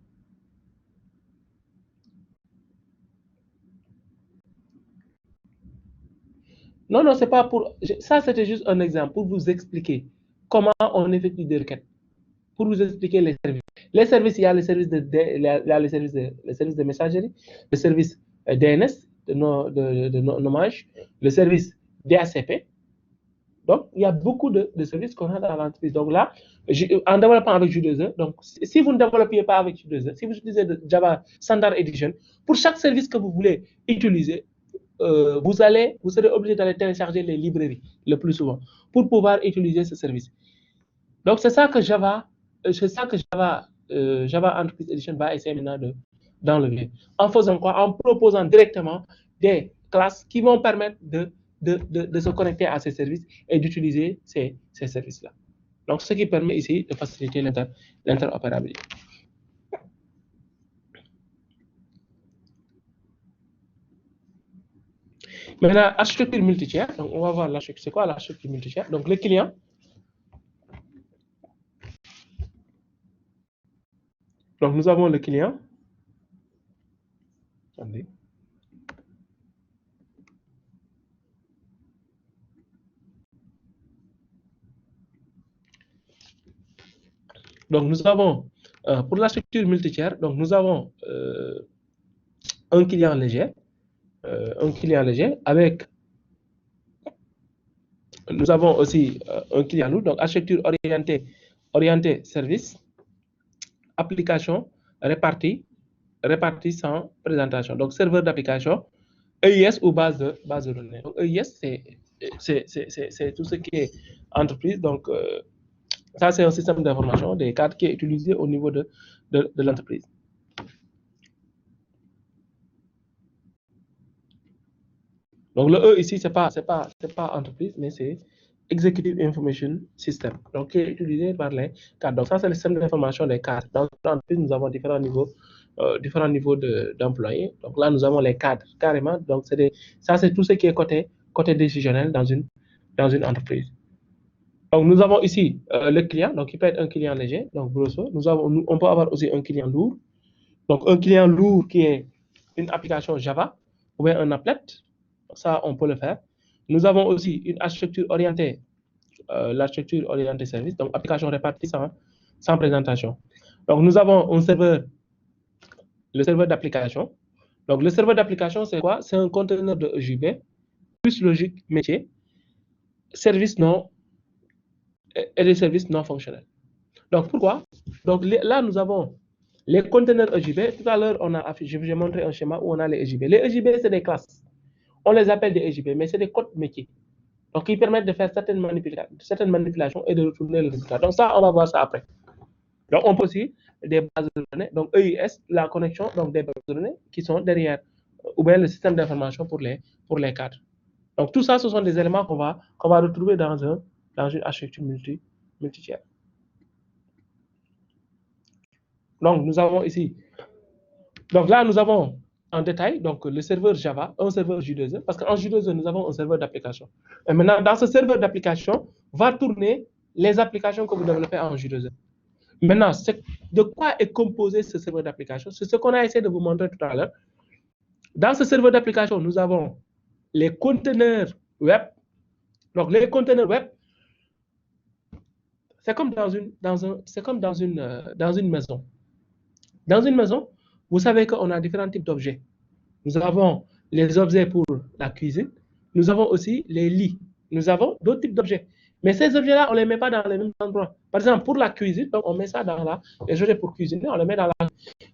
Non, non, c'est pas pour... Ça, c'était juste un exemple pour vous expliquer comment on effectue des requêtes. Pour vous expliquer les services. Les services, il y a les services les services de messagerie, le service DNS, de nommage, le service DHCP. Donc, il y a beaucoup de services qu'on a dans l'entreprise. Donc là, en développant avec J2E, donc si vous ne développez pas avec J2E, si vous utilisez Java Standard Edition, pour chaque service que vous voulez utiliser, vous serez obligé d'aller télécharger les librairies le plus souvent pour pouvoir utiliser ce service. Donc, c'est ça que Java Enterprise Edition va essayer maintenant d'enlever. En faisant quoi? En proposant directement des classes qui vont permettre de se connecter à ces services et d'utiliser ces services-là. Donc, ce qui permet ici de faciliter l'interopérabilité. Maintenant, architecture multi-tiers. Donc, on va voir l'architecture. C'est quoi l'architecture multi-tiers? Donc, le client. Donc, nous avons le client. Attendez. Donc, nous avons, pour la structure multi-tiers, donc nous avons un client léger avec, nous avons aussi un client lourd, donc architecture orientée service, application répartie sans présentation. Donc, serveur d'application, EIS ou base de données. Donc, EIS, c'est tout ce qui est entreprise. Donc, ça, c'est un système d'information, des cadres qui est utilisé au niveau de l'entreprise. Donc, le E ici, ce n'est pas entreprise, mais c'est Executive Information System, donc qui est utilisé par les cadres. Donc, ça, c'est le système d'information des cadres. Dans l'entreprise, nous avons différents niveaux d'employés. Donc, là, nous avons les cadres, carrément. Donc, ça, c'est tout ce qui est côté décisionnel dans une entreprise. Donc, nous avons ici le client, donc il peut être un client léger, donc grosso. On peut avoir aussi un client lourd. Donc, un client lourd qui est une application Java ou bien un applet. Ça, on peut le faire. Nous avons aussi une architecture orientée, l'architecture orientée service, donc application répartie sans présentation. Donc, nous avons le serveur d'application. Donc, le serveur d'application, c'est quoi? C'est un conteneur de EJB, plus logique métier, service non et des services non fonctionnels. Donc, pourquoi? Donc, là, nous avons les conteneurs EJB. Tout à l'heure, j'ai montré un schéma où on a les EJB. Les EJB, c'est des classes. On les appelle des EJB, mais c'est des codes métiers. Donc, ils permettent de faire certaines manipulations et de retourner le résultat. Donc, ça, on va voir ça après. Donc, on peut aussi des bases de données. Donc, EIS, la connexion donc des bases de données qui sont derrière, ou bien le système d'information pour les cadres. Donc, tout ça, ce sont des éléments qu'on va retrouver dans une architecture multi-tiers. Donc, nous avons ici. Donc, là, nous avons en détail donc, le serveur Java, un serveur J2E, parce qu'en J2E, nous avons un serveur d'application. Et maintenant, dans ce serveur d'application, va tourner les applications que vous développez en J2E. Maintenant, de quoi est composé ce serveur d'application? C'est ce qu'on a essayé de vous montrer tout à l'heure. Dans ce serveur d'application, nous avons les conteneurs web. Donc, les conteneurs web, c'est comme dans une maison. Dans une maison, vous savez qu'on a différents types d'objets. Nous avons les objets pour la cuisine. Nous avons aussi les lits. Nous avons d'autres types d'objets. Mais ces objets-là, on ne les met pas dans les mêmes endroits. Par exemple, pour la cuisine, donc on met ça dans les objets pour cuisiner, on les met dans la...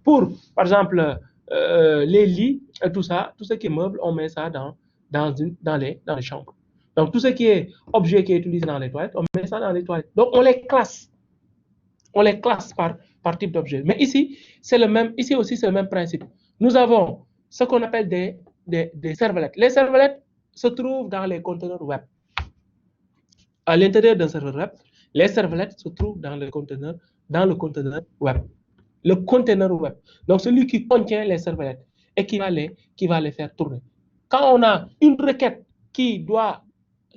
Pour, par exemple, les lits et tout ça, tout ce qui est meuble, on met ça dans les chambres. Donc, tout ce qui est objet qui est utilisé dans les toilettes, on met ça dans les toilettes. Donc, on les classe. On les classe par type d'objet. Mais ici, ici aussi, c'est le même principe. Nous avons ce qu'on appelle des servlettes. Les servlettes se trouvent dans les conteneurs web. À l'intérieur d'un serveur web, les servlettes se trouvent dans le conteneur web. Le conteneur web. Donc, celui qui contient les servlettes et qui va les faire tourner. Quand on a une requête qui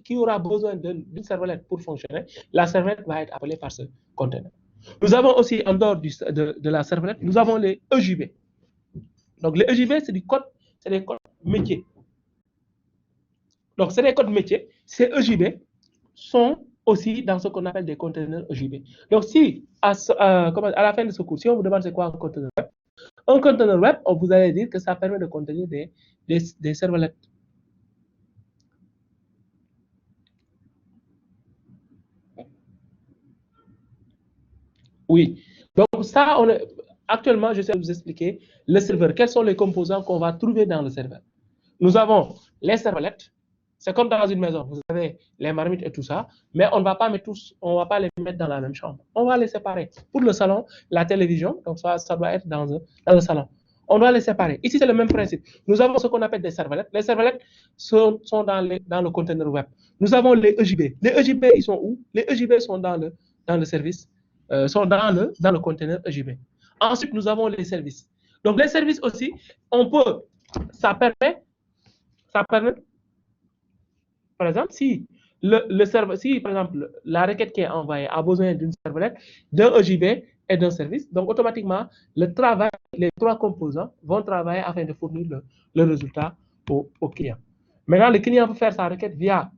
qui aura besoin d'une servlette pour fonctionner, la servlette va être appelée par ce conteneur. Nous avons aussi, en dehors de la servlette, nous avons les EJB. Donc, les EJB, c'est des codes métiers. Donc, c'est des codes métiers. Ces EJB sont aussi dans ce qu'on appelle des conteneurs EJB. Donc, si à la fin de ce cours, si on vous demande c'est quoi un conteneur web, vous allez dire que ça permet de contenir des servlettes. Oui. Donc, ça, actuellement, je vais vous expliquer le serveur. Quels sont les composants qu'on va trouver dans le serveur? Nous avons les servlettes. C'est comme dans une maison. Vous avez les marmites et tout ça, mais on ne va pas les mettre dans la même chambre. On va les séparer. Pour le salon, la télévision, donc ça doit être dans le salon. On doit les séparer. Ici, c'est le même principe. Nous avons ce qu'on appelle des servlettes. Les servlettes sont dans le conteneur web. Nous avons les EJB. Les EJB, ils sont où? Les EJB sont dans le service, sont dans le conteneur EJB. Ensuite, nous avons les services. Donc, les services aussi, ça permet, par exemple, si par exemple, la requête qui est envoyée a besoin d'une servlette, d'un EJB et d'un service, donc automatiquement, les trois composants vont travailler afin de fournir le résultat au client. Maintenant, le client peut faire sa requête via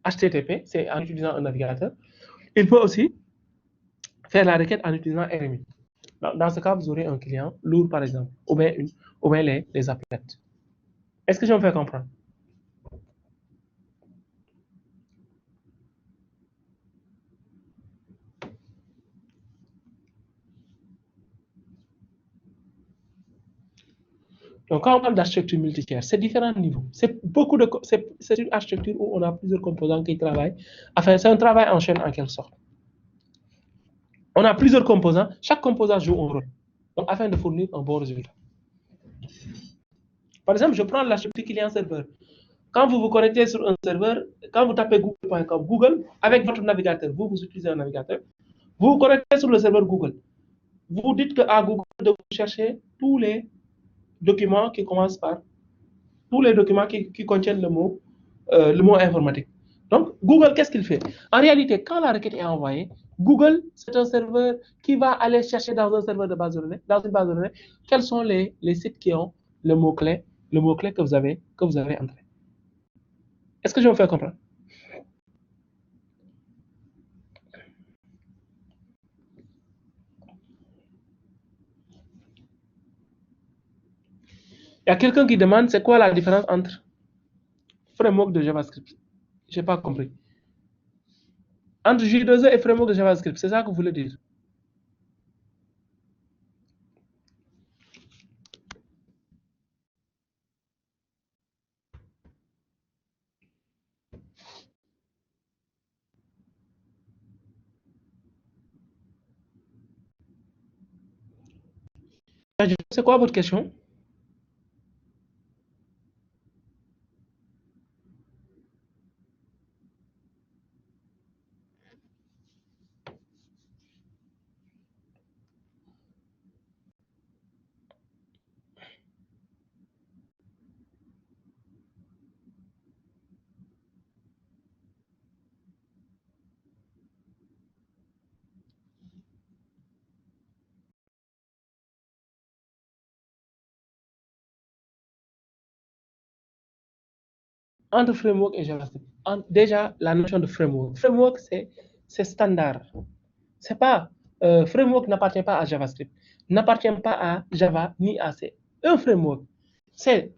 HTTP, c'est en utilisant un navigateur. Il peut aussi faire la requête en utilisant RMI. Dans ce cas, vous aurez un client lourd, par exemple, ou bien les applettes. Est-ce que je me fais comprendre? Donc, quand on parle d'architecture multicaire, c'est différents niveaux. C'est une architecture où on a plusieurs composants qui travaillent. Enfin, c'est un travail en chaîne en quelque sorte. On a plusieurs composants. Chaque composant joue un rôle. Donc, afin de fournir un bon résultat. Par exemple, je prends l'architecture client-serveur. Quand vous vous connectez sur un serveur, quand vous tapez google.com, Google, avec votre navigateur, vous utilisez un navigateur, vous vous connectez sur le serveur Google. Vous dites qu'à Google de vous chercher tous les documents qui commencent par tous les documents qui contiennent le mot informatique. Donc, Google, qu'est-ce qu'il fait? En réalité, quand la requête est envoyée, Google, c'est un serveur qui va aller chercher dans un serveur de base de données, dans une base de données, quels sont les sites qui ont le mot-clé que vous avez entré. Est-ce que je me fais comprendre? Il y a quelqu'un qui demande c'est quoi la différence entre framework de JavaScript. Je n'ai pas compris. Entre J2E et framework de JavaScript, c'est ça que vous voulez dire? C'est quoi votre question? Entre framework et JavaScript. Déjà, la notion de framework. Framework, c'est standard. C'est pas, framework n'appartient pas à JavaScript, n'appartient pas à Java ni à C. Un framework, c'est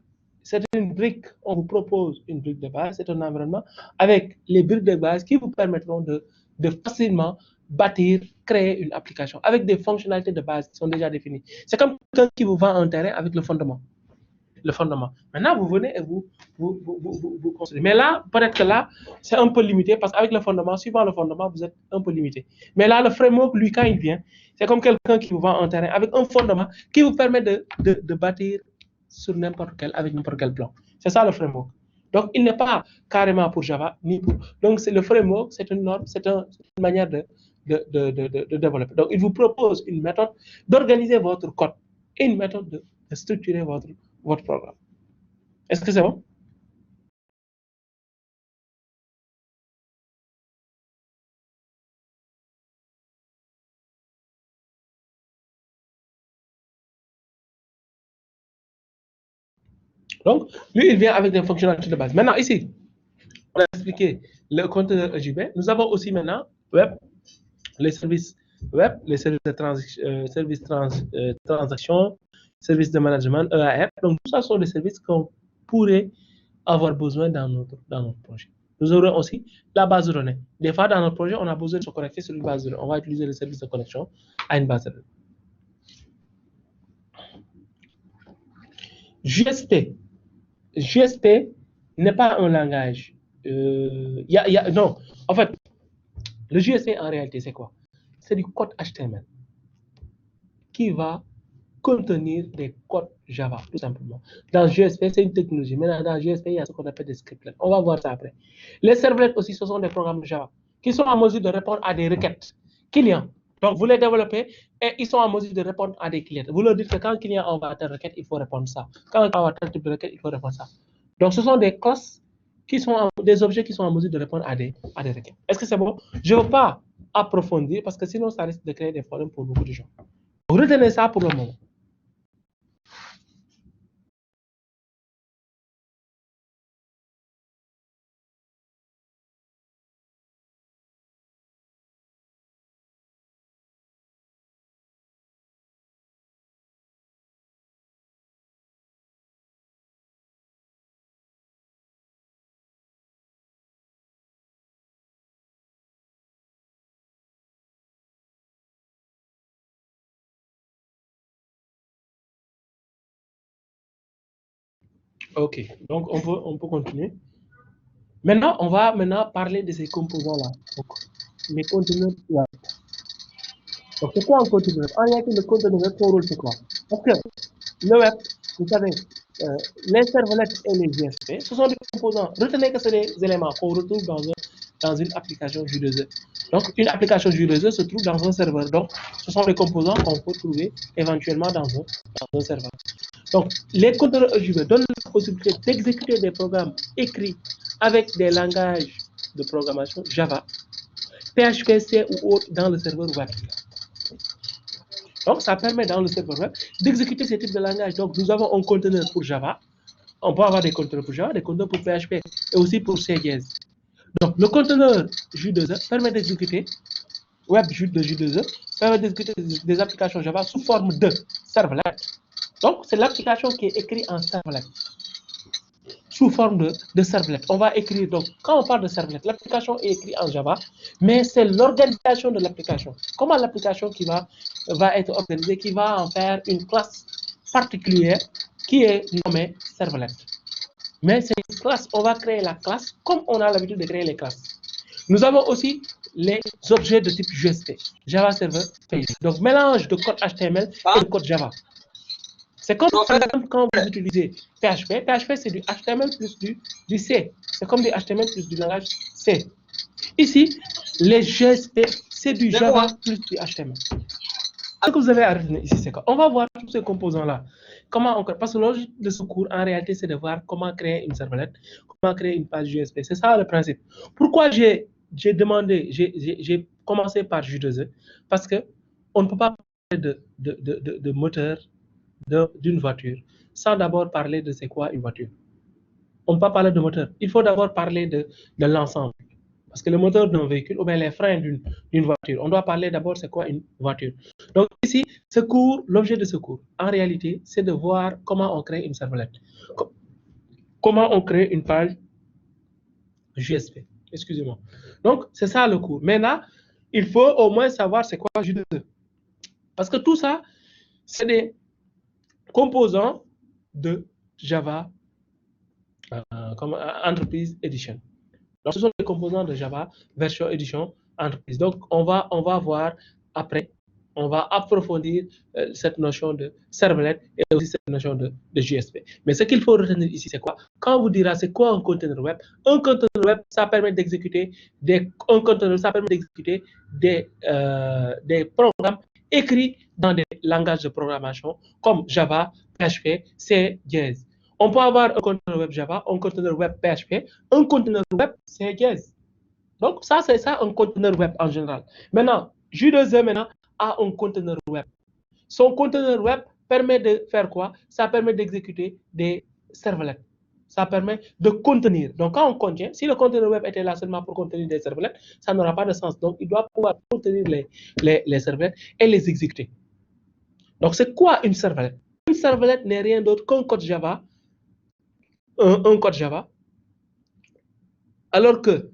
une brique, on vous propose une brique de base, c'est un environnement avec les briques de base qui vous permettront de facilement bâtir, créer une application avec des fonctionnalités de base qui sont déjà définies. C'est comme quelqu'un qui vous vend un terrain avec le fondement. Maintenant, vous venez et vous construisez. Mais là, peut-être que là, c'est un peu limité parce qu'avec le fondement, suivant le fondement, vous êtes un peu limité. Mais là, le framework, lui, quand il vient, c'est comme quelqu'un qui vous vend un terrain avec un fondement qui vous permet de bâtir sur avec n'importe quel plan. C'est ça le framework. Donc, il n'est pas carrément pour Java, ni pour. Donc, le framework, c'est une norme, c'est une manière de développer. Donc, il vous propose une méthode d'organiser votre code et une méthode de structurer votre programme. Est-ce que c'est bon? Donc, lui, il vient avec des fonctionnalités de base. Maintenant, ici, on a expliqué le conteneur EJB. Nous avons aussi maintenant web, les services web, les services de transaction, services de management, EAR. Donc, tout ça sont des services qu'on pourrait avoir besoin dans notre projet. Nous aurons aussi la base de données. Des fois, dans notre projet, on a besoin de se connecter sur une base de données. On va utiliser le service de connexion à une base de données. JSP n'est pas un langage. Non, en fait, le JSP en réalité, c'est quoi? C'est du code HTML qui va contenir des codes Java, tout simplement. Dans JSP, c'est une technologie. Maintenant, dans JSP, il y a ce qu'on appelle des scriptlets. On va voir ça après. Les servlets aussi, ce sont des programmes de Java qui sont en mesure de répondre à des requêtes clients. Donc, vous les développez et ils sont en mesure de répondre à des clients. Vous leur dites que quand un client envoie telle requête, il faut répondre ça. Quand on envoie tel type de requête, il faut répondre ça. Donc, ce sont des classes qui sont des objets qui sont en mesure de répondre à des requêtes. Est-ce que c'est bon? Je ne veux pas approfondir parce que sinon, ça risque de créer des problèmes pour beaucoup de gens. Retenez ça pour le moment. Ok, donc on peut continuer. Maintenant, on va parler de ces composants-là. Donc, les conteneurs web. Donc, c'est quoi un conteneur? En réalité, le conteneur web, son rôle, c'est quoi? Parce que le web, vous savez, les servlets et les GSP, ce sont des composants. Retenez que c'est des éléments qu'on retrouve dans une application J2E. Donc, une application J2E se trouve dans un serveur. Donc, ce sont des composants qu'on peut trouver éventuellement dans un serveur. Donc, les conteneurs EJB donnent la possibilité d'exécuter des programmes écrits avec des langages de programmation Java, PHP, C ou autres dans le serveur web. Donc, ça permet dans le serveur web d'exécuter ce type de langage. Donc, nous avons un conteneur pour Java. On peut avoir des conteneurs pour Java, des conteneurs pour PHP et aussi pour C dièse. Donc, le conteneur J2E permet d'exécuter web de J2E, permet d'exécuter des applications Java sous forme de servlet. Donc, c'est l'application qui est écrite en servlet, sous forme de servlet. On va écrire, donc, quand on parle de servlet, l'application est écrite en Java, mais c'est l'organisation de l'application. Comment l'application qui va être organisée, qui va en faire une classe particulière qui est nommée servlet. Mais c'est une classe, on va créer la classe comme on a l'habitude de créer les classes. Nous avons aussi les objets de type JSP, Java Server Page. Donc, mélange de code HTML et de code Java. C'est comme par exemple quand vous utilisez PHP. PHP, c'est du HTML plus du C. C'est comme du HTML plus du langage C. Ici, les GSP, c'est du Java plus du HTML. Ce que vous avez à retenir ici, c'est quoi? On va voir tous ces composants-là. Comment on crée? Parce que l'objectif de ce cours, en réalité, c'est de voir comment créer une servlette, comment créer une page JSP. C'est ça le principe. Pourquoi j'ai commencé par J2E? Parce qu'on ne peut pas parler de moteur d'une voiture sans d'abord parler de c'est quoi une voiture. On ne peut pas parler de moteur. Il faut d'abord parler de l'ensemble. Parce que le moteur d'un véhicule, ou bien les freins d'une voiture, on doit parler d'abord c'est quoi une voiture. Donc ici, ce cours, l'objet de ce cours, en réalité, c'est de voir comment on crée une servlette. Comment on crée une page JSP. Excusez-moi. Donc, c'est ça le cours. Maintenant, il faut au moins savoir c'est quoi J2E. Parce que tout ça, c'est des composants de Java comme Entreprise Edition. Donc, ce sont les composants de Java version Edition Entreprise. Donc, on va voir après, on va approfondir cette notion de servlet et aussi cette notion de JSP. Mais ce qu'il faut retenir ici, c'est quoi? Quand on vous dira c'est quoi un conteneur web, ça permet d'exécuter des programmes écrits dans des langages de programmation comme Java, PHP, C, dièse. On peut avoir un conteneur web Java, un conteneur web PHP, un conteneur web C dièse. Donc, ça, c'est ça, un conteneur web en général. Maintenant, J2E maintenant a un conteneur web. Son conteneur web permet de faire quoi? Ça permet d'exécuter des servlets. Ça permet de contenir. Donc, quand on contient, si le conteneur web était là seulement pour contenir des servlets, ça n'aura pas de sens. Donc, il doit pouvoir contenir les servlets et les exécuter. Donc, c'est quoi une servlet? Une servlet n'est rien d'autre qu'un code Java, un code Java, alors que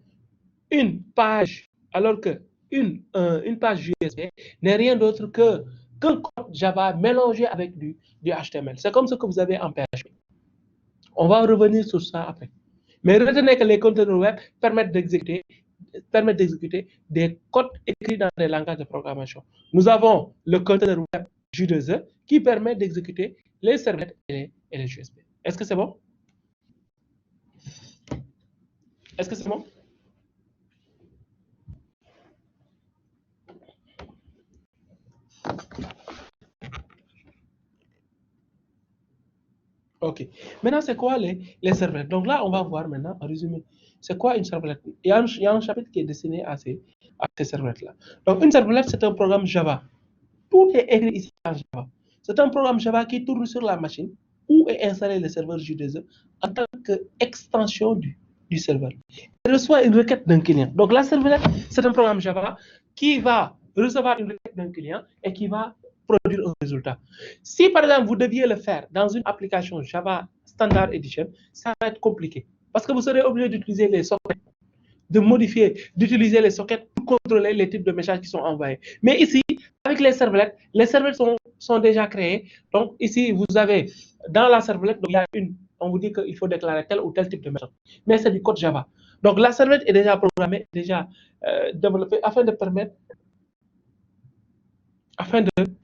une page USB n'est rien d'autre qu'un code Java mélangé avec du HTML. C'est comme ce que vous avez en PHP. On va revenir sur ça après. Mais retenez que les conteneurs web permettent d'exécuter des codes écrits dans des langages de programmation. Nous avons le conteneur web J2E qui permet d'exécuter les servlets et les USB. Est-ce que c'est bon? Est-ce que c'est bon? Ok. Maintenant, c'est quoi les servlets? Donc là, on va voir maintenant en résumé. C'est quoi une servlette? Il y a un chapitre qui est destiné à ces servlettes-là. Donc, une servlette, c'est un programme Java. Tout est écrit ici en Java. C'est un programme Java qui tourne sur la machine où est installé le serveur J2E en tant qu'extension du serveur. Il reçoit une requête d'un client. Donc, la servlette, c'est un programme Java qui va recevoir une requête d'un client et qui va produire un résultat. Si, par exemple, vous deviez le faire dans une application Java Standard Edition, ça va être compliqué parce que vous serez obligé d'utiliser les sockets, de modifier, d'utiliser les sockets pour contrôler les types de messages qui sont envoyés. Mais ici, avec les servlets sont déjà créés. Donc, ici, vous avez dans la servlette, il y a on vous dit qu'il faut déclarer tel ou tel type de message. Mais c'est du code Java. Donc, la servlette est déjà programmée, déjà développée afin de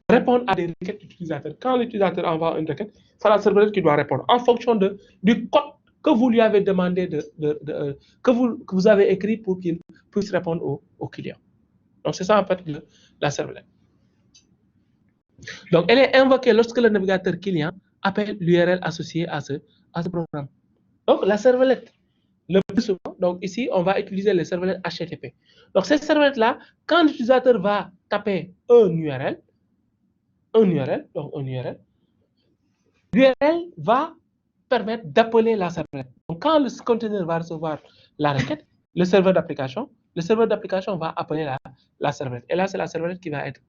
répondre à des requêtes d'utilisateurs. Quand l'utilisateur envoie une requête, c'est la servlette qui doit répondre en fonction du code que vous lui avez demandé, que vous avez écrit pour qu'il puisse répondre au client. Donc, c'est ça en fait la servlette. Donc, elle est invoquée lorsque le navigateur client appelle l'URL associée à ce programme. Donc, la servlette, le plus souvent, donc ici, on va utiliser les servlettes HTTP. Donc, cette servlette-là, quand l'utilisateur va taper un URL, l'URL va permettre d'appeler la servlette. Donc, quand le conteneur va recevoir la requête, le serveur d'application va appeler la servlette. Et là, c'est la servlette qui va être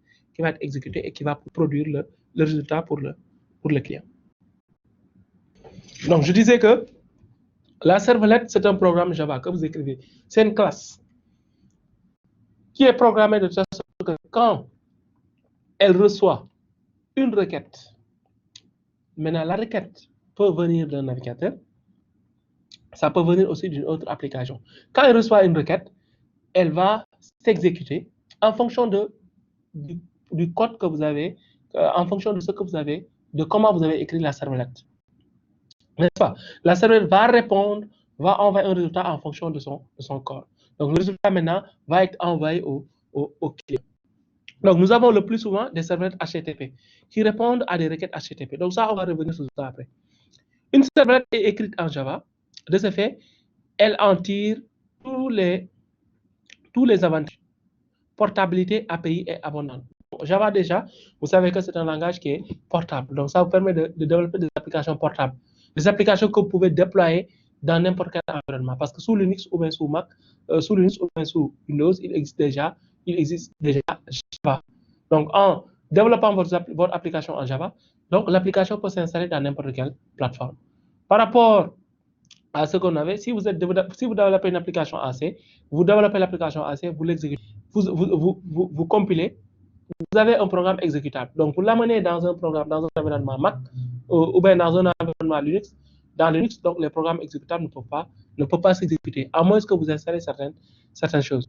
exécutée et qui va produire le résultat pour le client. Donc, je disais que la servlette, c'est un programme Java que vous écrivez. C'est une classe qui est programmée de telle sorte que quand elle reçoit une requête, maintenant la requête peut venir d'un navigateur, ça peut venir aussi d'une autre application. Quand elle reçoit une requête, elle va s'exécuter en fonction du code que vous avez, en fonction de ce que vous avez, de comment vous avez écrit la servlette. N'est-ce pas? La servlette va répondre, va envoyer un résultat en fonction de son code. Donc, le résultat maintenant va être envoyé au client. Donc, nous avons le plus souvent des servlettes HTTP qui répondent à des requêtes HTTP. Donc, ça, on va revenir sur ça après. Une servlette est écrite en Java. De ce fait, elle en tire tous les avantages. Portabilité, API est abondante. Java, déjà, vous savez que c'est un langage qui est portable. Donc, ça vous permet de développer des applications portables. Des applications que vous pouvez déployer dans n'importe quel environnement. Parce que sous Linux ou bien sous Mac, sous Linux ou bien sous Windows, il existe déjà Java. Donc, en développant votre application en Java, donc l'application peut s'installer dans n'importe quelle plateforme. Par rapport à ce qu'on avait, si vous développez une application AC, vous développez l'application AC, vous l'exécutez, vous compilez, vous avez un programme exécutable. Donc, pour l'amener dans un environnement Mac ou bien dans un environnement Linux, dans Linux, donc les programmes exécutables ne peuvent pas s'exécuter, à moins que vous installez certaines choses.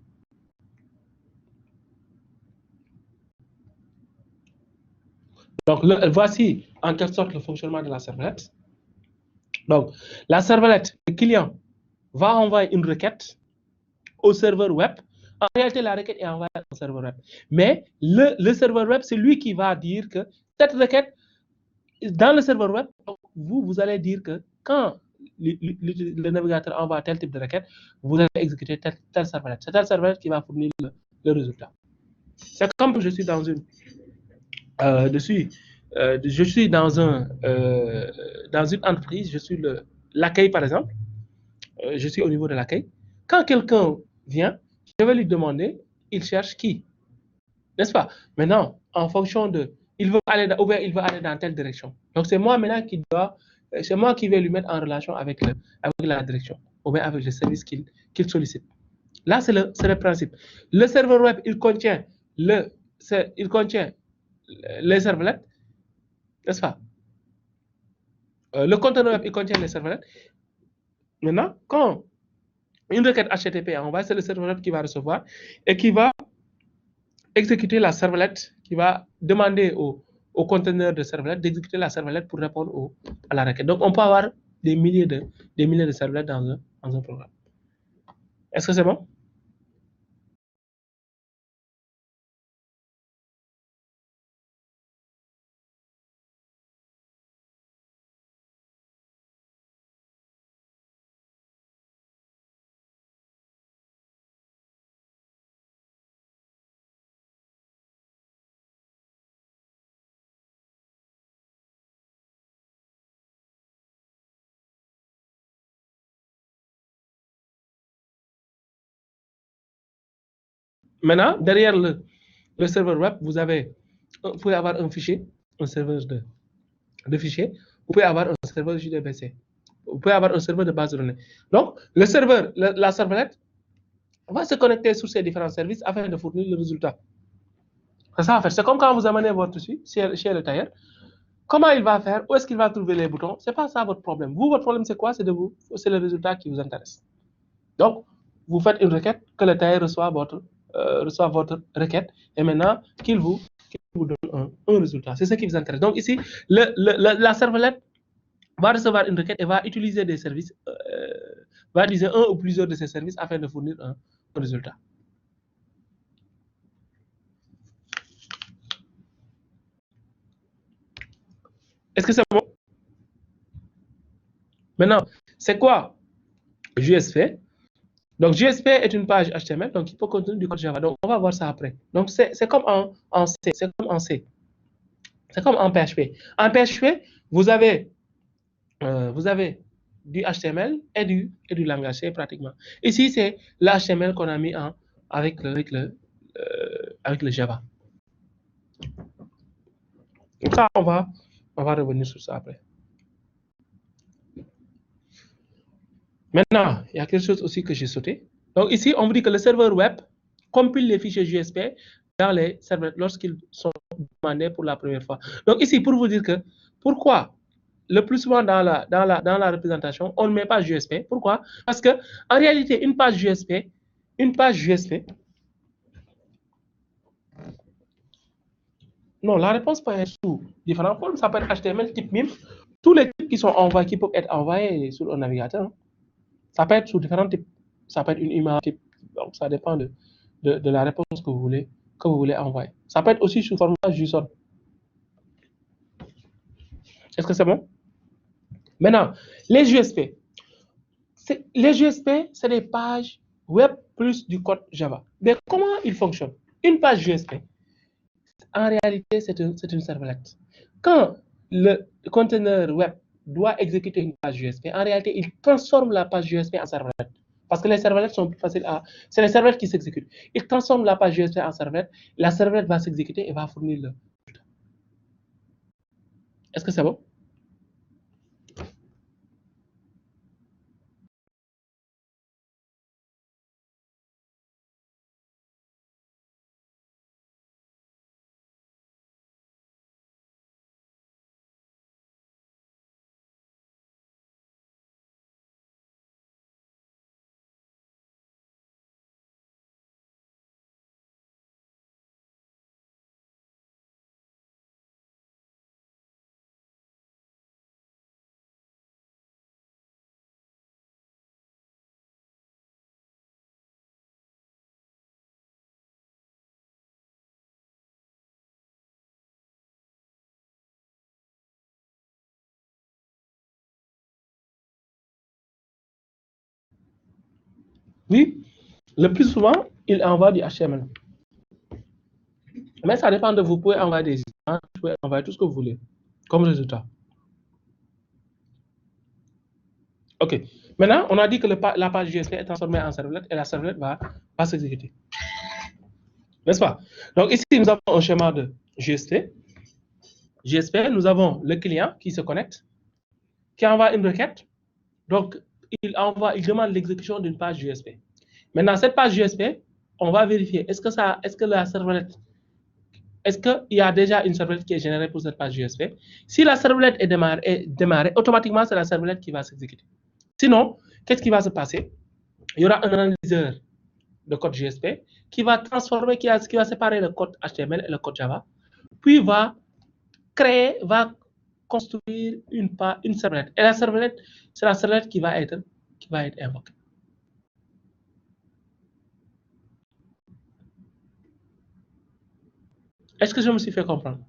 Donc, voici en quelque sorte le fonctionnement de la servlette. Donc, la servlette, le client va envoyer une requête au serveur web. En réalité, la requête est envoyée au serveur web. Mais le serveur web, c'est lui qui va dire que cette requête, dans le serveur web, vous allez dire que quand le navigateur envoie tel type de requête, vous allez exécuter telle servlette. C'est telle servlette qui va fournir le, le résultat. C'est comme je suis dans une... je suis dans une entreprise, je suis l'accueil par exemple, je suis au niveau de l'accueil. Quand quelqu'un vient, je vais lui demander, il cherche qui, n'est-ce pas? Maintenant, en fonction de, il veut aller ou bien il veut aller dans telle direction. Donc c'est moi maintenant c'est moi qui vais lui mettre en relation avec la direction ou bien avec le service qu'il sollicite. Là, c'est le principe. Le serveur web, il contient les servlettes, n'est-ce pas? Le conteneur web, il contient les servlettes. Maintenant, quand une requête HTTP est envoyée, c'est le serveur web qui va recevoir et qui va exécuter la servlette, qui va demander au conteneur de servlette d'exécuter la servlette pour répondre à la requête. Donc, on peut avoir des milliers de servlettes dans un programme. Est-ce que c'est bon? Maintenant, derrière le serveur web, vous pouvez avoir un fichier, un serveur de fichiers, vous pouvez avoir un serveur JDBC, vous pouvez avoir un serveur de base de données. Donc, le serveur, la servlette, va se connecter sur ces différents services afin de fournir le résultat. C'est ça, en fait. C'est comme quand vous amenez votre tissu chez le tailleur. Comment il va faire? Où est-ce qu'il va trouver les boutons? C'est pas ça votre problème. Vous, votre problème, c'est quoi? C'est le résultat qui vous intéresse. Donc, vous faites une requête, que le tailleur reçoit votre requête, et maintenant qu'il vous donne un résultat. C'est ce qui vous intéresse. Donc ici, la servlette va recevoir une requête et va utiliser des services, va utiliser un ou plusieurs de ces services afin de fournir un résultat. Est-ce que c'est bon? Maintenant, c'est quoi JSP? Donc, JSP est une page HTML, donc il peut contenir du code Java. Donc, on va voir ça après. Donc, c'est comme en C. C'est comme en C. C'est comme en PHP. En PHP, vous avez du HTML et du langage C pratiquement. Ici, c'est l'HTML qu'on a mis avec le Java. Donc ça, on va revenir sur ça après. Maintenant, il y a quelque chose aussi que j'ai sauté. Donc ici, on vous dit que le serveur web compile les fichiers JSP dans les serveurs lorsqu'ils sont demandés pour la première fois. Donc ici, pour vous dire que pourquoi le plus souvent dans la représentation, on ne met pas JSP. Pourquoi? Parce que en réalité, une page JSP, non, la réponse peut être sous différentes formes. Ça peut être HTML, type MIM. Tous les types qui peuvent être envoyés sur un navigateur. Ça peut être sous différents types. Ça peut être une image type. Donc, ça dépend de la réponse que vous voulez envoyer. Ça peut être aussi sous format JSON. Est-ce que c'est bon? Maintenant, les JSP. Les JSP, c'est des pages web plus du code Java. Mais comment ils fonctionnent? Une page JSP, en réalité, c'est une servlette. Quand le conteneur web doit exécuter une page JSP, en réalité, il transforme la page JSP en servlette. Parce que les servlettes sont plus faciles à... C'est les servlettes qui s'exécutent. Il transforme la page JSP en servlette. La servlette va s'exécuter et va fournir le... Est-ce que c'est bon? Oui, le plus souvent, il envoie du HTML. Mais ça dépend de vous. Vous pouvez envoyer des Vous pouvez envoyer tout ce que vous voulez comme résultat. OK. Maintenant, on a dit que la page JSP est transformée en servlet et la servlet va s'exécuter. N'est-ce pas? Donc ici, nous avons un schéma de GSP. GSP, nous avons le client qui se connecte, qui envoie une requête. Donc, il demande l'exécution d'une page GSP. Maintenant, cette page GSP, on va vérifier, est-ce que la servlette, est-ce qu'il y a déjà une servlette qui est générée pour cette page GSP? Si la servlette est démarrée, automatiquement, c'est la servlette qui va s'exécuter. Sinon, qu'est-ce qui va se passer? Il y aura un analyseur de code GSP qui va transformer, qui va séparer le code HTML et le code Java, puis va construire une servlette. Et la servlette, c'est la servlette qui va être invoquée. Est-ce que je me suis fait comprendre?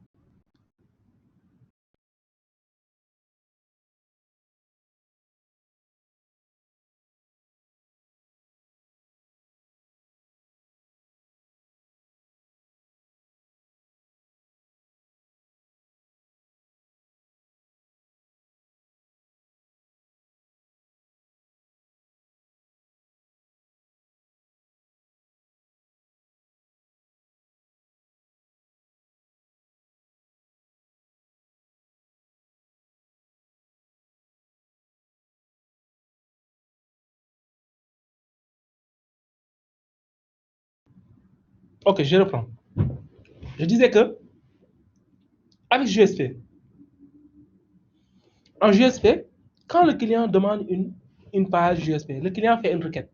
Ok, je reprends. Je disais que avec GSP, en GSP, quand le client demande une page GSP, le client fait une requête.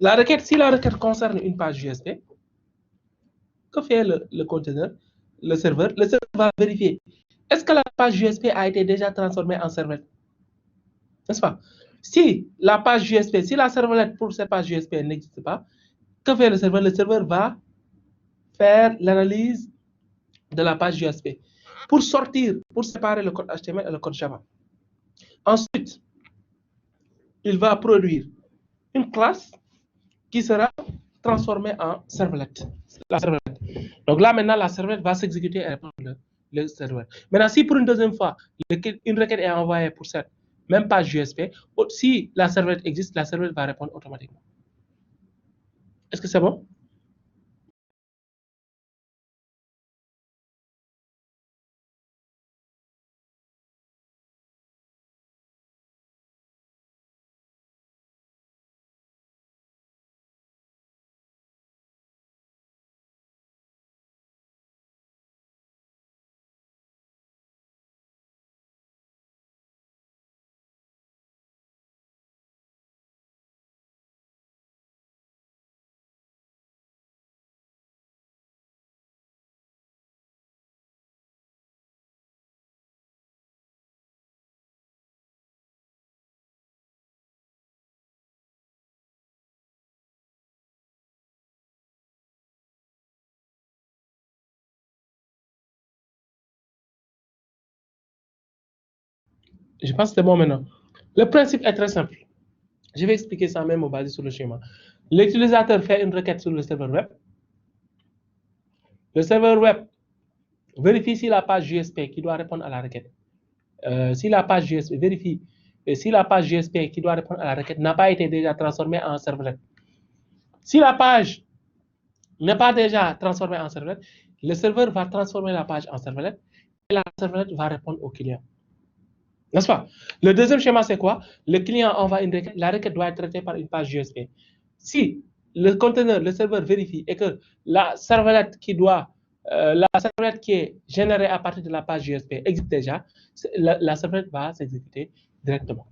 La requête, si la requête concerne une page GSP, que fait le conteneur, le serveur? Le serveur va vérifier. Est-ce que la page GSP a été déjà transformée en servlette? N'est-ce pas? Si la page GSP, si la servlette pour cette page GSP n'existe pas, que fait le serveur? Le serveur va faire l'analyse de la page GSP pour séparer le code HTML et le code Java. Ensuite, il va produire une classe qui sera transformée en servlette. La servlette. Donc là, maintenant, la servlette va s'exécuter et répondre le serveur. Maintenant, si pour une deuxième fois, une requête est envoyée pour cette même page GSP, si la servlette existe, la servlette va répondre automatiquement. Est-ce que c'est bon? Je pense que c'est bon maintenant. Le principe est très simple. Je vais expliquer ça même basé sur le schéma. L'utilisateur fait une requête sur le serveur web. Le serveur web vérifie si la page GSP qui doit répondre à la requête, si la page GSP vérifie si la page GSP qui doit répondre à la requête n'a pas été déjà transformée en servlet. Si la page n'est pas déjà transformée en servlet, le serveur va transformer la page en servlet et la servlet va répondre au client. N'est-ce pas? Le deuxième schéma, c'est quoi? Le client envoie une requête, la requête doit être traitée par une page GSP. Si le conteneur, le serveur vérifie et que la servlette qui est générée à partir de la page GSP existe déjà, la servlette va s'exécuter directement.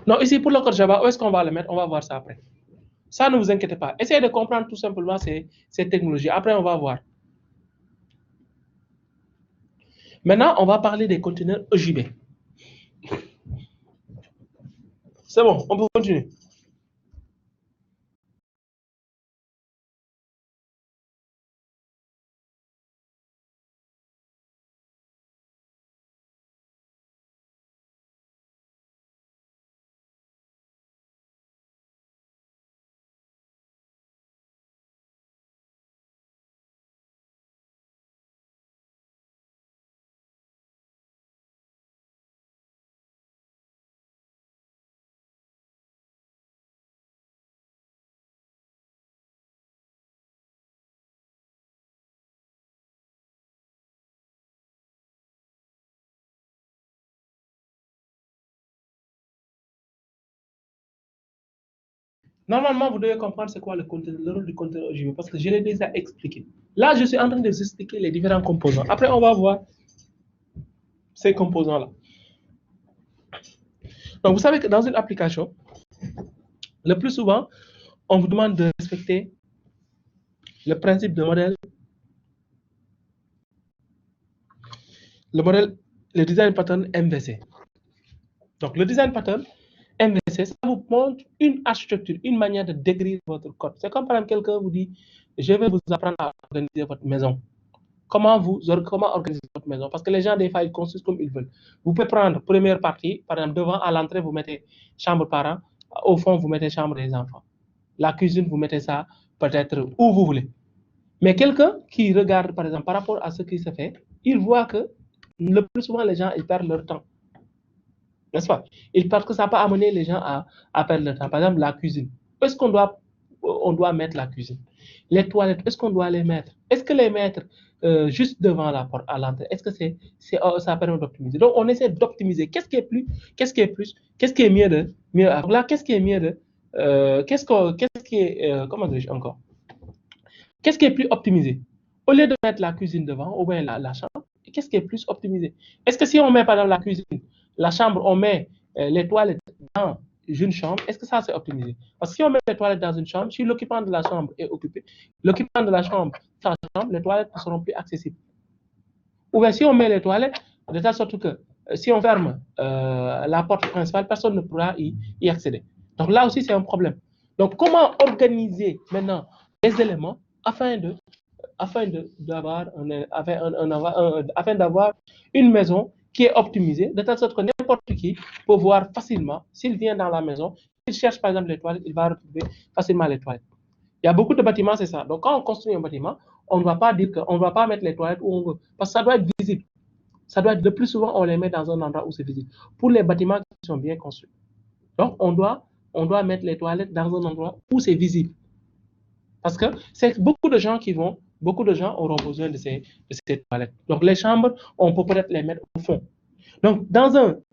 Non, ici, pour le code Java, où est-ce qu'on va le mettre? On va voir ça après. Ça, ne vous inquiétez pas. Essayez de comprendre tout simplement ces technologies. Après, on va voir. Maintenant, on va parler des conteneurs EJB. C'est bon, on peut continuer. Normalement, vous devez comprendre c'est quoi le rôle du conteneur EJB parce que je l'ai déjà expliqué. Là, je suis en train de vous expliquer les différents composants. Après, on va voir ces composants-là. Donc, vous savez que dans une application, le plus souvent, on vous demande de respecter le principe de modèle, le design pattern MVC. Donc, le design pattern MVC, ça vous montre une architecture, une manière de décrire votre code. C'est comme par exemple quelqu'un vous dit, je vais vous apprendre à organiser votre maison. Comment organiser votre maison? Parce que les gens, des fois, ils construisent comme ils veulent. Vous pouvez prendre première partie, par exemple, devant, à l'entrée, vous mettez chambre parents, au fond, vous mettez chambre des enfants. La cuisine, vous mettez ça peut-être où vous voulez. Mais quelqu'un qui regarde, par exemple, par rapport à ce qui se fait, il voit que le plus souvent, les gens, ils perdent leur temps. N'est-ce pas? Parce que ça peut amener les gens à perdre leur temps. Par exemple, la cuisine. Est-ce qu'on doit mettre la cuisine? Les toilettes, est-ce qu'on doit les mettre? Est-ce que les mettre juste devant la porte à l'entrée? Est-ce que ça permet d'optimiser? Donc, on essaie d'optimiser. Qu'est-ce qui est mieux là, qu'est-ce qui est mieux de, qu'est-ce qui est, comment dirais-je encore? Qu'est-ce qui est plus optimisé? Au lieu de mettre la cuisine devant, ou bien la chambre, qu'est-ce qui est plus optimisé? Est-ce que si on met par exemple la cuisine, la chambre, on met les toilettes dans une chambre, est-ce que ça c'est optimisé? Parce que si on met les toilettes dans une chambre, si l'occupant de la chambre est occupé, l'occupant de la chambre, sa chambre, les toilettes ne seront plus accessibles. Ou bien si on met les toilettes, de telle sorte que si on ferme la porte principale, personne ne pourra y accéder. Donc là aussi, c'est un problème. Donc, comment organiser maintenant les éléments afin d'avoir une maison qui est optimisée, de telle sorte que n'importe qui peut voir facilement, s'il vient dans la maison, s'il cherche par exemple les toilettes, il va retrouver facilement les toilettes. Il y a beaucoup de bâtiments, c'est ça. Donc, quand on construit un bâtiment, on ne va pas dire qu'on ne va pas mettre les toilettes où on veut, parce que ça doit être visible. Ça doit être, le plus souvent, on les met dans un endroit où c'est visible. Pour les bâtiments qui sont bien construits. Donc, on doit mettre les toilettes dans un endroit où c'est visible. Parce que c'est beaucoup de gens auront besoin de ces toilettes. Donc, les chambres, on peut peut-être les mettre au fond. Donc,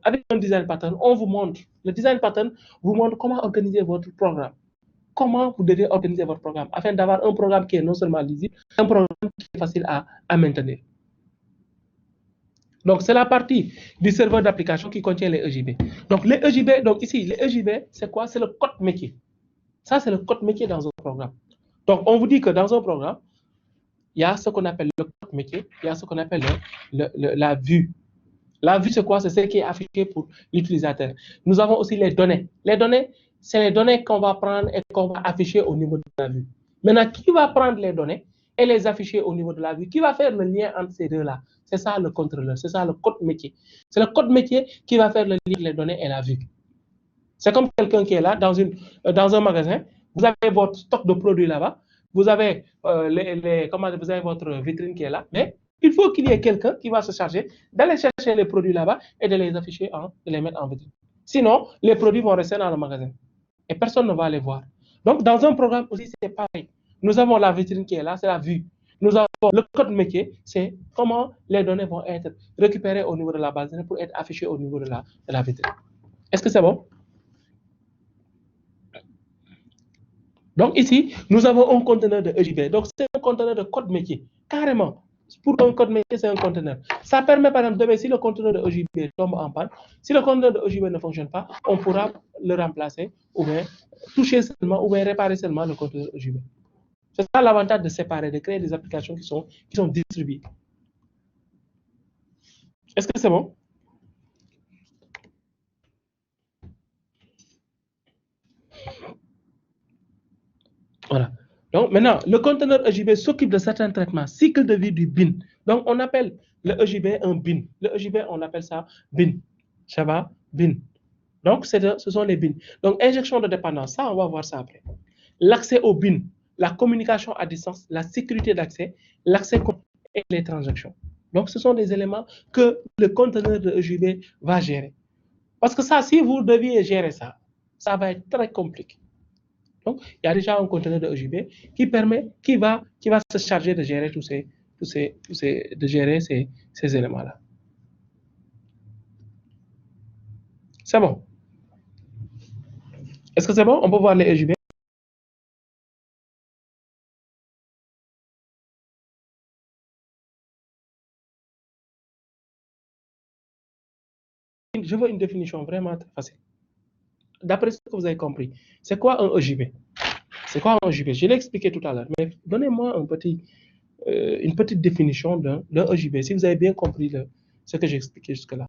avec un design pattern, on vous montre, le design pattern vous montre comment organiser votre programme. Comment vous devez organiser votre programme afin d'avoir un programme qui est non seulement lisible, un programme qui est facile à maintenir. Donc, c'est la partie du serveur d'application qui contient les EJB. Donc, les EJB, donc ici, les EJB, c'est quoi? C'est le code métier. Ça, c'est le code métier dans un programme. Donc, on vous dit que dans un programme, il y a ce qu'on appelle le code métier, il y a ce qu'on appelle la vue. La vue, c'est quoi? C'est ce qui est affiché pour l'utilisateur. Nous avons aussi les données. Les données, c'est les données qu'on va prendre et qu'on va afficher au niveau de la vue. Maintenant, qui va prendre les données et les afficher au niveau de la vue? Qui va faire le lien entre ces deux-là? C'est ça le contrôleur, c'est ça le code métier. C'est le code métier qui va faire le lien entre les données et la vue. C'est comme quelqu'un qui est là dans un magasin, vous avez votre stock de produits là-bas, vous avez, vous avez votre vitrine qui est là, mais il faut qu'il y ait quelqu'un qui va se charger d'aller chercher les produits là-bas et de les afficher, de les mettre en vitrine. Sinon, les produits vont rester dans le magasin et personne ne va les voir. Donc, dans un programme aussi, c'est pareil. Nous avons la vitrine qui est là, c'est la vue. Nous avons le code métier, c'est comment les données vont être récupérées au niveau de la base pour être affichées au niveau de la vitrine. Est-ce que c'est bon? Donc ici, nous avons un conteneur de EJB. Donc c'est un conteneur de code métier. Carrément. Pour un code métier, c'est un conteneur. Ça permet par exemple, si le conteneur de EJB tombe en panne, si le conteneur de EJB ne fonctionne pas, on pourra le remplacer ou bien toucher seulement ou bien réparer seulement le conteneur EJB. C'est ça l'avantage de séparer, de créer des applications qui sont distribuées. Est-ce que c'est bon? Voilà. Donc maintenant, le conteneur EJB s'occupe de certains traitements, cycle de vie du bin. Donc on appelle le EJB un bin. Le EJB, on appelle ça bin. Ça va? Bin. Donc ce sont les bins. Donc injection de dépendance, ça on va voir ça après. L'accès au bin, la communication à distance, la sécurité d'accès, l'accès et les transactions. Donc ce sont des éléments que le conteneur de EJB va gérer. Parce que ça, si vous deviez gérer ça, ça va être très compliqué. Donc, il y a déjà un conteneur de EJB qui va se charger de gérer ces éléments-là. C'est bon? Est-ce que c'est bon? On peut voir les EJB? je veux une définition vraiment très facile. D'après ce que vous avez compris, c'est quoi un EJB? C'est quoi un EJB? Je l'ai expliqué tout à l'heure, mais donnez-moi une petite définition d'un EJB, si vous avez bien compris ce que j'ai expliqué jusque-là.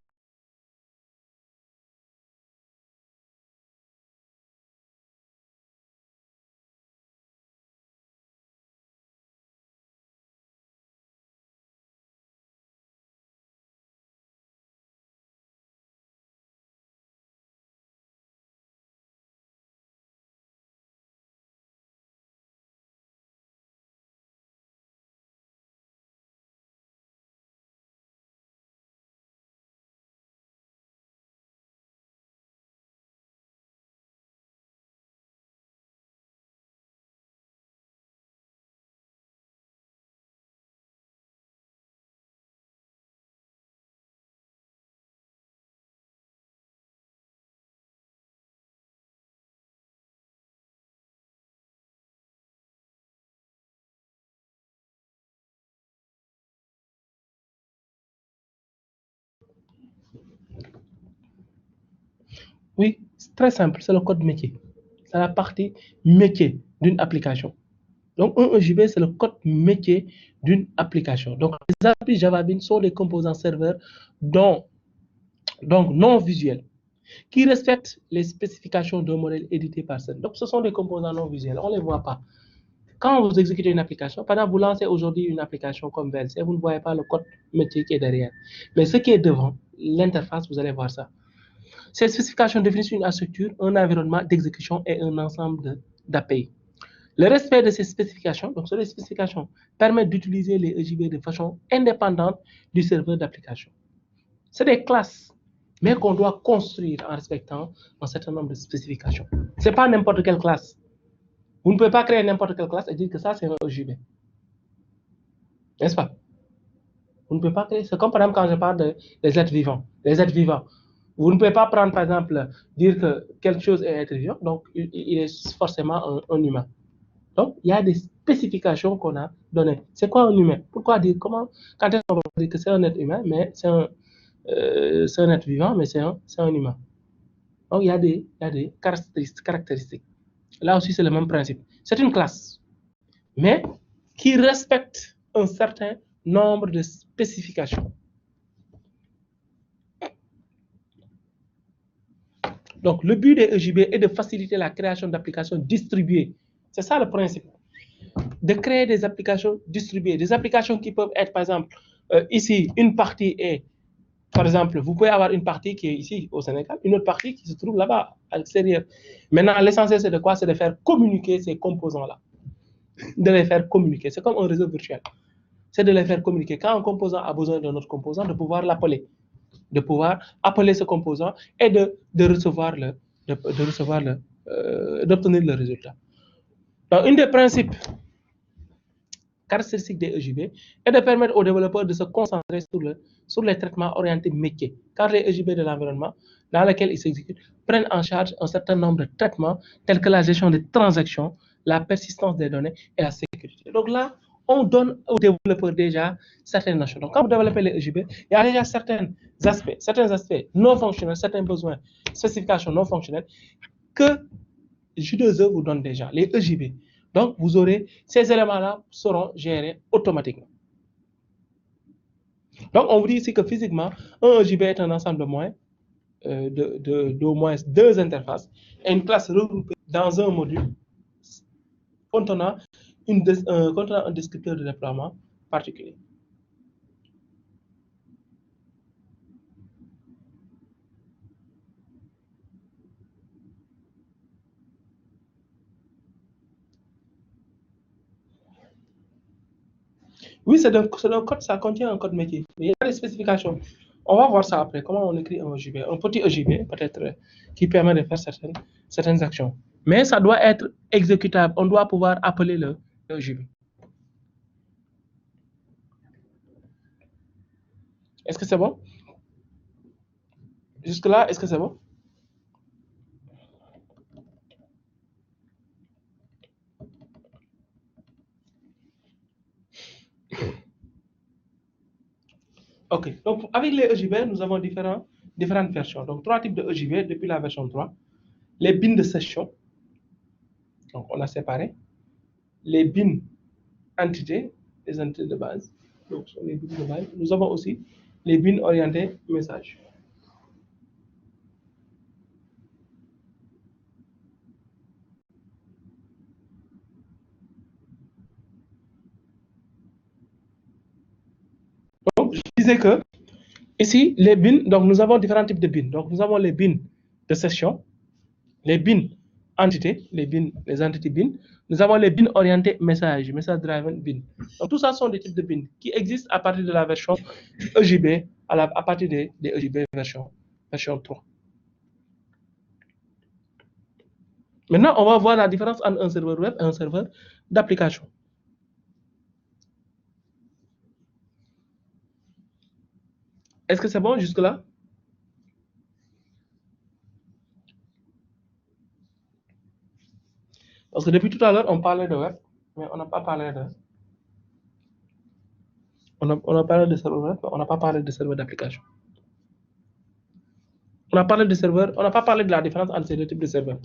Oui, c'est très simple, c'est le code métier. C'est la partie métier d'une application. Donc, un EJB, c'est le code métier d'une application. Donc, les applis Java Beans sont des composants serveurs donc non visuels qui respectent les spécifications d'un modèle édité par Sun. Donc, ce sont des composants non visuels, on ne les voit pas. Quand vous exécutez une application, par exemple, vous lancez aujourd'hui une application comme VLC, vous ne voyez pas le code métier qui est derrière. Mais ce qui est devant, l'interface, vous allez voir ça. Ces spécifications définissent une structure, un environnement d'exécution et un ensemble d'API. Le respect de ces spécifications, donc ces spécifications, permettent d'utiliser les EJB de façon indépendante du serveur d'application. C'est des classes, mais qu'on doit construire en respectant un certain nombre de spécifications. Ce n'est pas n'importe quelle classe. Vous ne pouvez pas créer n'importe quelle classe et dire que ça, c'est un EJB. N'est-ce pas? Vous ne pouvez pas créer. C'est comme par exemple quand je parle des êtres vivants. Les êtres vivants. Vous ne pouvez pas prendre, par exemple, dire que quelque chose est être vivant, donc il est forcément un humain. Donc, il y a des spécifications qu'on a données. C'est quoi un humain? Pourquoi dire comment? Quand on va dire que c'est un être humain, mais c'est un être vivant, mais c'est un humain. Donc, il y a des caractéristiques. Là aussi, c'est le même principe. C'est une classe, mais qui respecte un certain nombre de spécifications. Donc, le but des EJB est de faciliter la création d'applications distribuées. C'est ça le principe. De créer des applications distribuées, des applications qui peuvent être, par exemple, ici, une partie est, par exemple, vous pouvez avoir une partie qui est ici au Sénégal, une autre partie qui se trouve là-bas, à l'extérieur. Maintenant, l'essentiel, c'est de quoi? C'est de faire communiquer ces composants-là. De les faire communiquer. C'est comme un réseau virtuel. C'est de les faire communiquer. Quand un composant a besoin d'un autre composant, de pouvoir l'appeler. De pouvoir appeler ce composant et d'obtenir le résultat. Donc, un des principes caractéristiques des EJB est de permettre aux développeurs de se concentrer sur les traitements orientés métiers, car les EJB de l'environnement dans lequel ils s'exécutent prennent en charge un certain nombre de traitements tels que la gestion des transactions, la persistance des données et la sécurité. Donc là, on donne aux développeurs déjà certaines notions. Donc quand vous développez les EJB, il y a déjà certains aspects non fonctionnels, certains besoins, spécifications non fonctionnelles que J2E vous donne déjà, les EJB. Donc, vous aurez ces éléments-là seront gérés automatiquement. Donc, on vous dit ici que physiquement, un EJB est un ensemble d'au moins deux interfaces et une classe regroupée dans un module contenant un descripteur de déploiement particulier. Oui, c'est un code, ça contient un code métier. Il y a des spécifications. On va voir ça après, comment on écrit un EJB. Un petit EJB, peut-être, qui permet de faire certaines actions. Mais ça doit être exécutable. On doit pouvoir appeler le EJB. Est-ce que c'est bon? Jusque-là, est-ce que c'est bon? Ok. Donc, avec les EJB, nous avons différents différentes versions. Donc, 3 types de EJB depuis la version 3. Les bins de session, donc on a séparé. Les bins entités, les entités de base. Donc, ce sont les bins de base. Nous avons aussi les bins orientés message. Donc, je disais que ici, les bins, donc nous avons différents types de bins. Donc, nous avons les bins de session, les bins entités, les entités bins. Nous avons les bins orientés message, message driven bin. Donc, tout ça sont des types de bins qui existent à partir de la version EJB, à partir des EJB version 3. Maintenant, on va voir la différence entre un serveur web et un serveur d'application. Est-ce que c'est bon jusque-là? Parce que depuis tout à l'heure, on parlait de web, mais on n'a pas parlé de... On a parlé de serveur web, on n'a pas parlé de serveur d'application. On a parlé de serveur, on n'a pas parlé de la différence entre ces deux types de serveurs.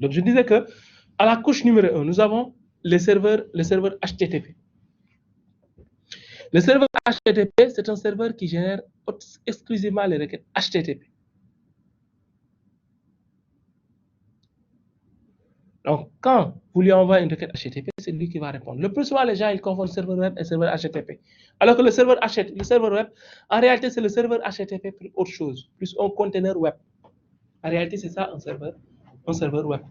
Donc, je disais que à la couche numéro 1, nous avons les serveurs HTTP. Le serveur HTTP, c'est un serveur qui génère exclusivement les requêtes HTTP. Donc, quand vous lui envoyez une requête HTTP, c'est lui qui va répondre. Le plus souvent, les gens ils confondent serveur web et serveur HTTP. Alors que le serveur web, en réalité, c'est le serveur HTTP plus autre chose, plus un conteneur web. En réalité, c'est ça un serveur web.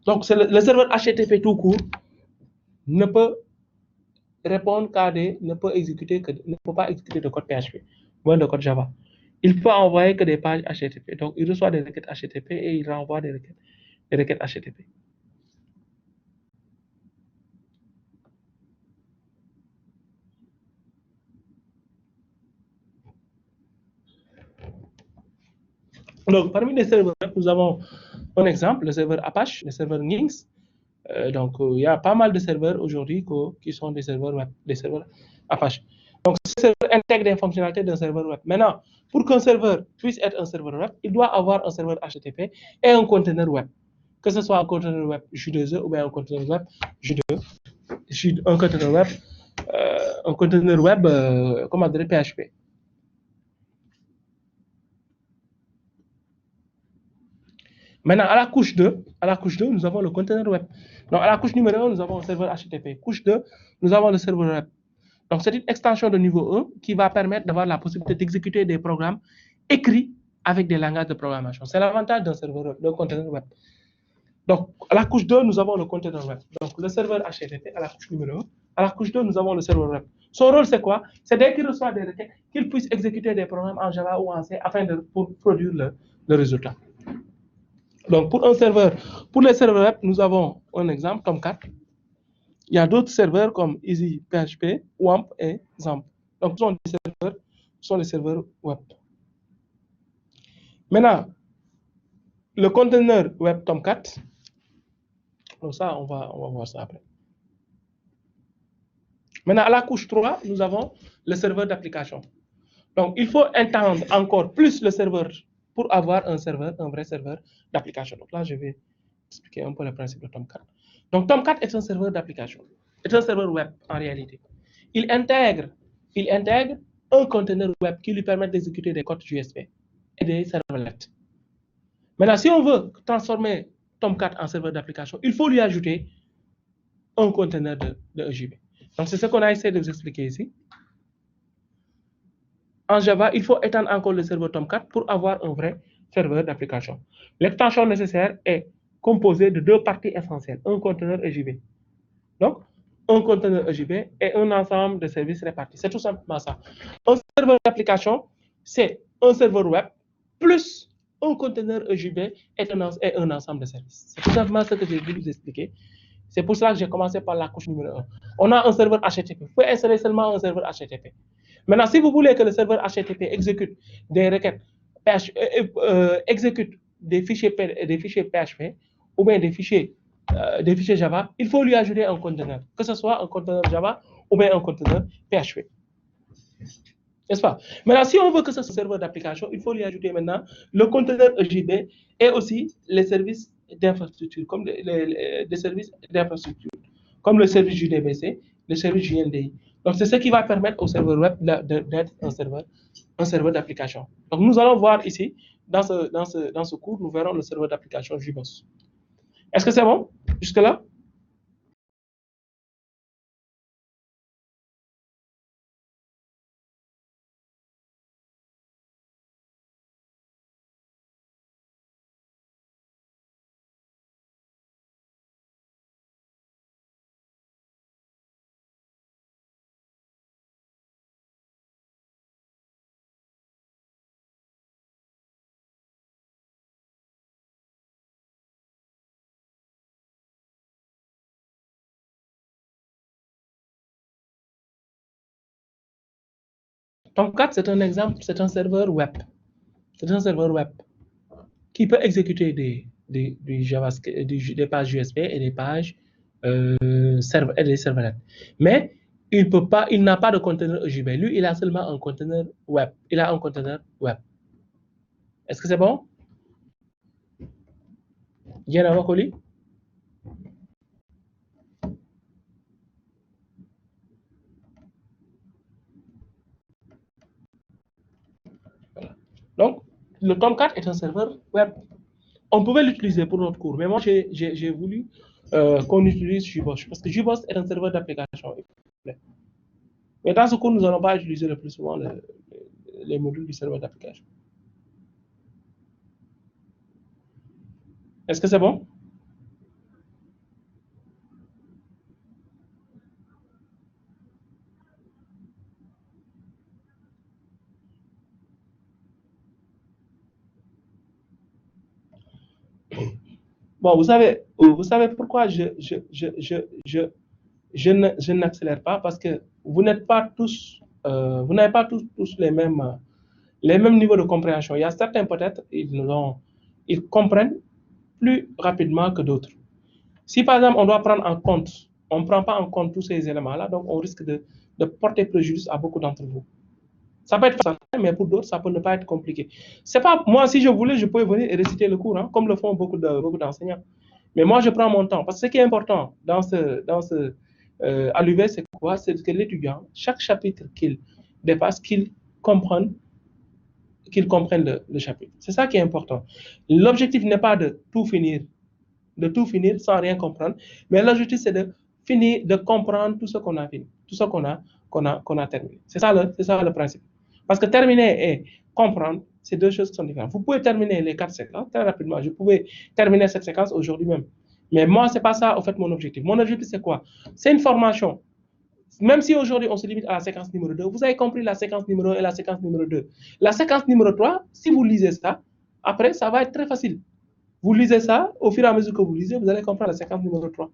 Donc, le serveur HTTP tout court ne peut répondre qu'à ne peut pas exécuter de code PHP, moins de code Java. Il peut envoyer que des pages HTTP. Donc, il reçoit des requêtes HTTP et il renvoie des requêtes HTTP. Donc, parmi les serveurs, nous avons un exemple, le serveur Apache, le serveur Nginx. Donc, il y a pas mal de serveurs aujourd'hui qui sont des serveurs web, des serveurs Apache. Donc, ce serveur intègre des fonctionnalités d'un serveur web. Maintenant, pour qu'un serveur puisse être un serveur web, il doit avoir un serveur HTTP et un conteneur web. Que ce soit un conteneur web J2E ou bien un conteneur web J2, un conteneur web, comment dire, PHP. Maintenant, à la couche 2, nous avons le conteneur web. Donc, à la couche numéro 1, nous avons un serveur HTTP. Couche 2, nous avons le serveur web. Donc, c'est une extension de niveau 1 qui va permettre d'avoir la possibilité d'exécuter des programmes écrits avec des langages de programmation. C'est l'avantage d'un serveur web, d'un conteneur web. Donc, à la couche 2, nous avons le conteneur web. Donc, le serveur HTTP à la couche numéro 1. À la couche 2, nous avons le serveur web. Son rôle, c'est quoi? C'est dès qu'il reçoit des requêtes, qu'il puisse exécuter des programmes en Java ou en C afin de produire le résultat. Donc, pour les serveurs web, nous avons un exemple, Tomcat. Il y a d'autres serveurs comme Easy PHP, WAMP et XAMPP. Donc, ce sont des serveurs web. Maintenant, le conteneur web Tomcat, donc ça, on va voir ça après. Maintenant, à la couche 3, nous avons le serveur d'application. Donc, il faut étendre encore plus le serveur pour avoir un vrai serveur d'application. Donc là, je vais expliquer un peu le principe de Tomcat. Donc, Tomcat est un serveur d'application, est un serveur web en réalité. Il intègre un conteneur web qui lui permet d'exécuter des codes USB et des servlets. Maintenant, si on veut transformer Tomcat en serveur d'application, il faut lui ajouter un conteneur de EJB. Donc, c'est ce qu'on a essayé de vous expliquer ici. En Java, il faut étendre encore le serveur Tomcat pour avoir un vrai serveur d'application. L'extension nécessaire est composée de deux parties essentielles, un conteneur EJB. Donc, un conteneur EJB et un ensemble de services répartis. C'est tout simplement ça. Un serveur d'application, c'est un serveur web plus un conteneur EJB et un ensemble de services. C'est tout simplement ce que j'ai voulu vous expliquer. C'est pour cela que j'ai commencé par la couche numéro 1. On a un serveur HTTP. Vous pouvez installer seulement un serveur HTTP. Maintenant, si vous voulez que le serveur HTTP exécute des requêtes, exécute des fichiers PHP ou bien des fichiers Java, il faut lui ajouter un conteneur, que ce soit un conteneur Java ou bien un conteneur PHP. N'est-ce pas? Maintenant, si on veut que ce soit un serveur d'application, il faut lui ajouter maintenant le conteneur EJB et aussi les services d'infrastructure, comme les services d'infrastructure, comme le service JDBC, le service JNDI. Donc, c'est ce qui va permettre au serveur web d'être un serveur d'application. Donc, nous allons voir ici, dans ce cours, nous verrons le serveur d'application JBoss. Est-ce que c'est bon jusque-là? Tomcat, c'est un exemple, c'est un serveur web. C'est un serveur web qui peut exécuter des pages USB et des pages et des servlets. Mais il n'a pas de conteneur EJB. Lui, il a seulement un conteneur web. Il a un conteneur web. Est-ce que c'est bon? Yana Wakoli? Voilà. Donc, le Tomcat est un serveur web. On pouvait l'utiliser pour notre cours, mais moi, j'ai voulu qu'on utilise JBoss, parce que JBoss est un serveur d'application. Mais dans ce cours, nous n'allons pas utiliser le plus souvent les modules du serveur d'application. Est-ce que c'est bon? Bon, vous savez pourquoi je n'accélère pas? Parce que vous n'êtes pas tous, vous n'avez pas tous les mêmes niveaux de compréhension. Il y a certains, peut-être, ils comprennent plus rapidement que d'autres. Si, par exemple, on doit prendre en compte, on ne prend pas en compte tous ces éléments-là, donc on risque de porter préjudice à beaucoup d'entre vous. Ça peut être facile, mais pour d'autres, ça peut ne pas être compliqué. C'est pas, moi, si je voulais, je pouvais venir et réciter le cours, hein, comme le font beaucoup d'enseignants. Mais moi, je prends mon temps. Parce que ce qui est important à l'UV, c'est quoi? C'est que l'étudiant, chaque chapitre qu'il dépasse, qu'il comprenne le chapitre. C'est ça qui est important. L'objectif n'est pas de tout finir sans rien comprendre, mais l'objectif, c'est de finir, de comprendre tout ce qu'on a fini, tout ce qu'on a terminé. C'est ça le principe. Parce que terminer et comprendre, c'est deux choses qui sont différentes. Vous pouvez terminer les 4 séquences très rapidement. Je pouvais terminer cette séquence aujourd'hui même. Mais moi, ce n'est pas ça, en fait, mon objectif. Mon objectif, c'est quoi? C'est une formation. Même si aujourd'hui, on se limite à la séquence numéro 2, vous avez compris la séquence numéro 1 et la séquence numéro 2. La séquence numéro 3, si vous lisez ça, après, ça va être très facile. Vous lisez ça, au fur et à mesure que vous lisez, vous allez comprendre la séquence numéro 3.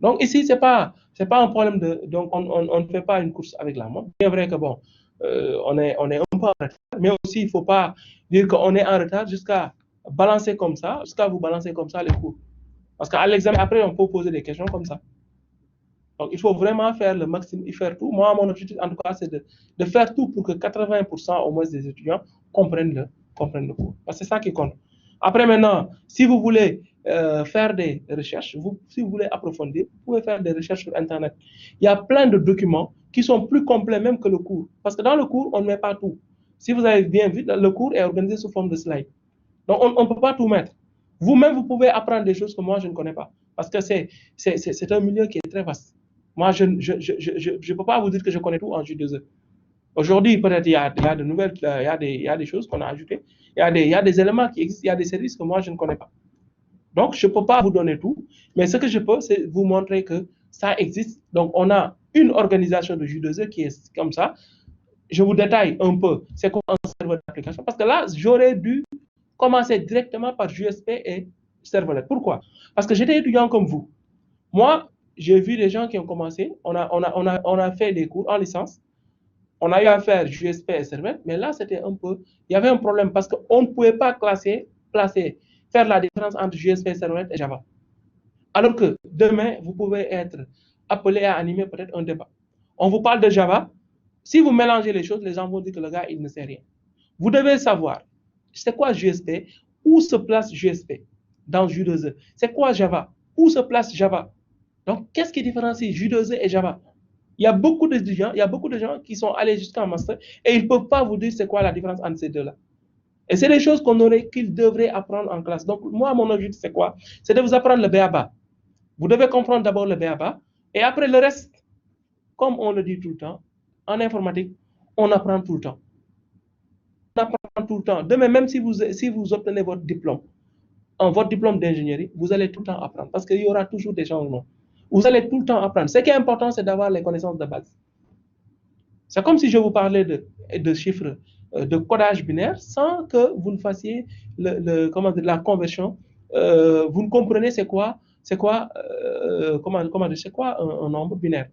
Donc ici, ce n'est pas un problème donc on ne fait pas une course avec la montre. C'est vrai que bon, on est un peu en retard, mais aussi il ne faut pas dire qu'on est en retard jusqu'à balancer comme ça, jusqu'à vous balancer comme ça les cours. Parce qu'à l'examen, après, on peut poser des questions comme ça. Donc il faut vraiment faire le maximum, faire tout. Moi, mon objectif, en tout cas, c'est de faire tout pour que 80% au moins des étudiants comprennent le cours. Parce que c'est ça qui compte. Après, maintenant, si vous voulez faire des recherches, si vous voulez approfondir, vous pouvez faire des recherches sur Internet. Il y a plein de documents qui sont plus complets même que le cours. Parce que dans le cours, on ne met pas tout. Si vous avez bien vu, le cours est organisé sous forme de slide. Donc, on ne peut pas tout mettre. Vous-même, vous pouvez apprendre des choses que moi, je ne connais pas. Parce que c'est un milieu qui est très vaste. Moi, je ne peux pas vous dire que je connais tout en J2E. Aujourd'hui, peut-être il y a de nouvelles, il y a des choses qu'on a ajoutées. Il y a des éléments qui existent, il y a des services que moi, je ne connais pas. Donc, je ne peux pas vous donner tout. Mais ce que je peux, c'est vous montrer que ça existe. Donc, on a une organisation de J2E qui est comme ça. Je vous détaille un peu c'est quoi un serveur d'application. Parce que là, j'aurais dû commencer directement par JSP et servlet. Pourquoi? Parce que j'étais étudiant comme vous. Moi, j'ai vu des gens qui ont commencé. On a fait des cours en licence. On a eu à faire JSP et servlet. Mais là, c'était un peu... Il y avait un problème parce qu'on ne pouvait pas faire la différence entre JSP, servlet et Java. Alors que demain, vous pouvez être appelé à animer peut-être un débat. On vous parle de Java. Si vous mélangez les choses, les gens vont dire que le gars, il ne sait rien. Vous devez savoir, c'est quoi JSP? Où se place JSP dans J2E? C'est quoi Java? Où se place Java? Donc, qu'est-ce qui différencie J2E et Java? Il y a beaucoup d'étudiants, il y a beaucoup de gens qui sont allés jusqu'en master et ils ne peuvent pas vous dire c'est quoi la différence entre ces deux-là. Et c'est des choses qu'ils devraient apprendre en classe. Donc, moi, mon objectif, c'est quoi? C'est de vous apprendre le BABA. Vous devez comprendre d'abord le BABA et après le reste, comme on le dit tout le temps, en informatique, on apprend tout le temps. On apprend tout le temps. Demain, même si vous obtenez votre diplôme d'ingénierie, vous allez tout le temps apprendre parce qu'il y aura toujours des changements. Vous allez tout le temps apprendre. Ce qui est important, c'est d'avoir les connaissances de base. C'est comme si je vous parlais de chiffres, de codage binaire, sans que vous ne fassiez la conversion. Vous ne comprenez c'est quoi un nombre binaire.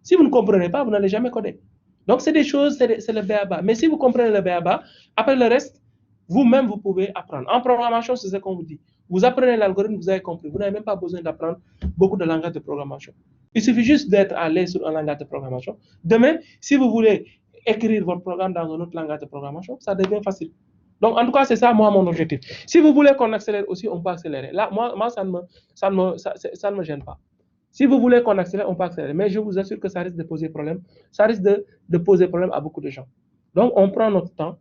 Si vous ne comprenez pas, vous n'allez jamais coder. Donc, c'est des choses, c'est le BABA. Mais si vous comprenez le BABA, après le reste, vous-même, vous pouvez apprendre. En programmation, c'est ce qu'on vous dit. Vous apprenez l'algorithme, vous avez compris. Vous n'avez même pas besoin d'apprendre beaucoup de langages de programmation. Il suffit juste d'être à l'aise sur un langage de programmation. Demain, si vous voulez écrire votre programme dans un autre langage de programmation, ça devient facile. Donc, en tout cas, c'est ça, moi, mon objectif. Si vous voulez qu'on accélère aussi, on peut accélérer. Là, moi ça ne me gêne pas. Si vous voulez qu'on accélère, on peut accélérer. Mais je vous assure que ça risque de poser problème. Ça risque de poser problème à beaucoup de gens. Donc, on prend notre temps.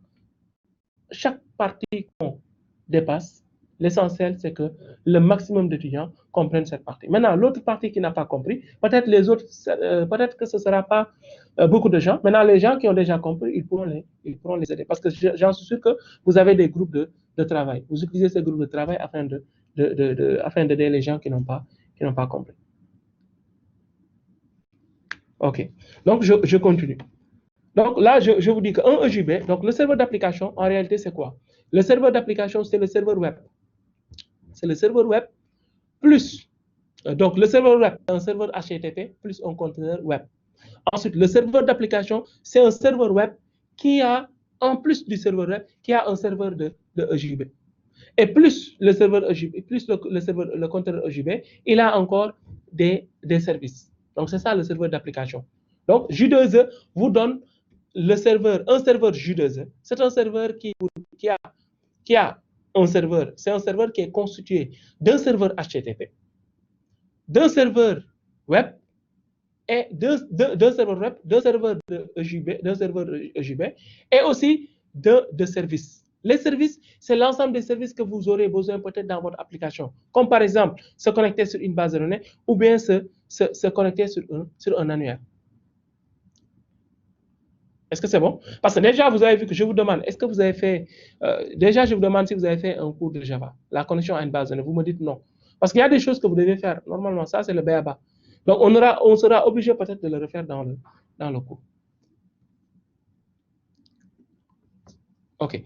Chaque partie qu'on dépasse, l'essentiel, c'est que le maximum d'étudiants comprennent cette partie. Maintenant, l'autre partie qui n'a pas compris, peut-être les autres, peut-être que ce ne sera pas beaucoup de gens. Maintenant, les gens qui ont déjà compris, ils pourront les aider. Parce que j'en suis sûr que vous avez des groupes de travail. Vous utilisez ces groupes de travail afin d'aider les gens qui n'ont pas compris. OK. Donc, je continue. Donc là, je vous dis qu'un EJB, donc le serveur d'application, en réalité, c'est quoi? Le serveur d'application, c'est le serveur web. C'est le serveur web plus, donc le serveur web, c'est un serveur HTTP plus un conteneur web. Ensuite, le serveur d'application, c'est un serveur web qui a, en plus du serveur web, qui a un serveur de EJB. Et plus le serveur EJB, plus le conteneur EJB, il a encore des services. Donc, c'est ça le serveur d'application. Donc, J2E vous donne un serveur J2E. C'est un serveur qui a un serveur. C'est un serveur qui est constitué d'un serveur HTTP, d'un serveur web et d'un serveur web, d'un serveur EJB, et aussi de services. Les services, c'est l'ensemble des services que vous aurez besoin peut-être dans votre application. Comme par exemple, se connecter sur une base de données ou bien se connecter sur un annuaire. Est-ce que c'est bon? Parce que déjà, vous avez vu que je vous demande, est-ce que vous avez fait... déjà, je vous demande si vous avez fait un cours de Java, la connexion à une base de données. Vous me dites non. Parce qu'il y a des choses que vous devez faire. Normalement, ça, c'est le BABA. Donc, on sera obligé peut-être de le refaire dans le cours. OK.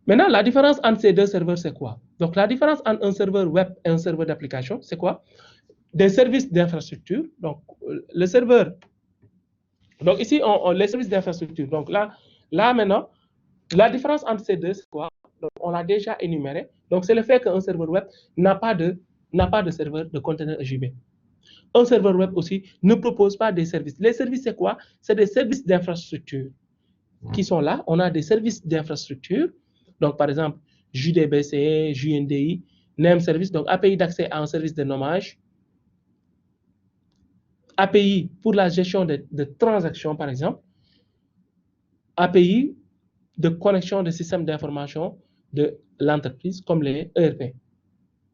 Maintenant, la différence entre ces deux serveurs, c'est quoi? Donc, la différence entre un serveur web et un serveur d'application, c'est quoi? Des services d'infrastructure. Donc, le serveur... Donc, ici, les services d'infrastructure. Donc, là, maintenant, la différence entre ces deux, c'est quoi? Donc, on l'a déjà énuméré. Donc, c'est le fait qu'un serveur web n'a pas de serveur de conteneur EJB. Un serveur web aussi ne propose pas des services. Les services, c'est quoi? C'est des services d'infrastructure qui sont là. On a des services d'infrastructure. Donc, par exemple, JDBC, JNDI, name service, donc API d'accès à un service de nommage. API pour la gestion de transactions, par exemple. API de connexion de systèmes d'information de l'entreprise, comme les ERP.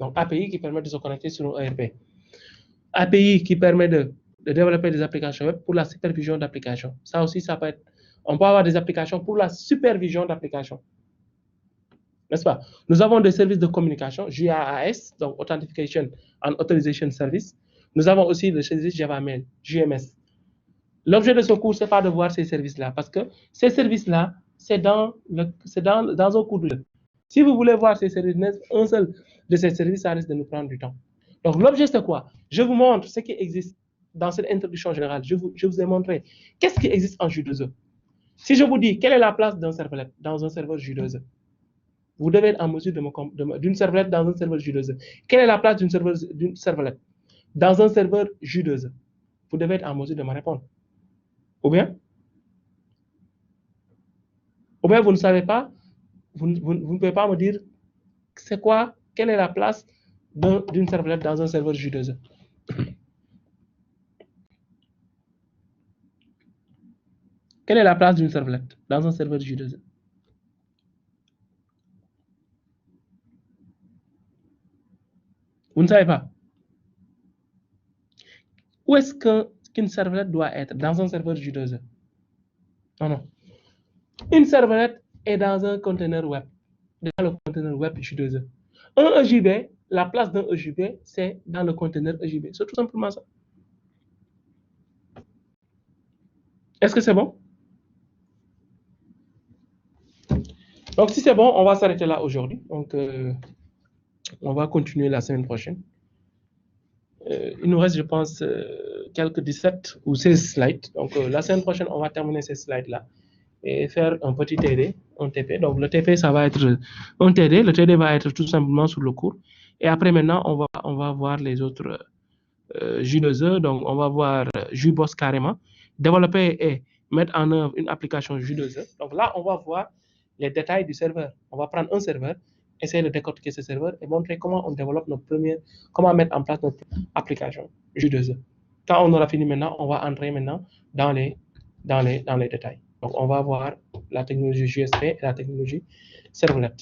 Donc, API qui permet de se connecter sur un ERP. API qui permet de développer des applications web pour la supervision d'applications. Ça aussi, ça peut être... On peut avoir des applications pour la supervision d'applications. N'est-ce pas? Nous avons des services de communication, JAAS, donc Authentication and Authorization Service. Nous avons aussi le service Java Mail, JMS. L'objet de ce cours, ce n'est pas de voir ces services-là, parce que ces services-là, c'est dans un cours de jeu. Si vous voulez voir ces services, un seul de ces services, ça risque de nous prendre du temps. Donc, l'objet, c'est quoi? Je vous montre ce qui existe dans cette introduction générale. Je vous ai montré qu'est-ce qui existe en J2E. Si je vous dis quelle est la place d'un servlet dans un serveur J2E, vous devez être en mesure d'une servlette dans un serveur J2E. Quelle est la place d'une servlette dans un serveur J2E? Vous devez être en mesure de me répondre. Ou bien vous ne savez pas, vous ne pouvez pas me dire c'est quoi, quelle est la place d'une servlette dans un serveur J2E. Quelle est la place d'une servlette dans un serveur J2E? Vous ne savez pas. Où est-ce qu'une servlette doit être dans un serveur J2E? Non, non. Une servlette est dans un conteneur web, dans le conteneur web J2E. Un EJB, la place d'un EJB, c'est dans le conteneur EJB. C'est tout simplement ça. Est-ce que c'est bon? Donc, si c'est bon, on va s'arrêter là aujourd'hui. Donc, on va continuer la semaine prochaine. Il nous reste, je pense, quelques 17 ou 16 slides. Donc, la semaine prochaine, on va terminer ces slides-là et faire un petit TD, un TP. Donc, le TP, ça va être un TD. Le TD va être tout simplement sur le cours. Et après, maintenant, on va voir les autres J2E. Donc, on va voir JBoss carrément. Développer et mettre en œuvre une application J2E. Donc, là, on va voir les détails du serveur. On va prendre un serveur, essayer de décortiquer ce serveur et montrer comment on développe comment mettre en place notre application J2E. Quand on aura fini maintenant, on va entrer maintenant dans les détails. Donc, on va voir la technologie JSP et la technologie servlet.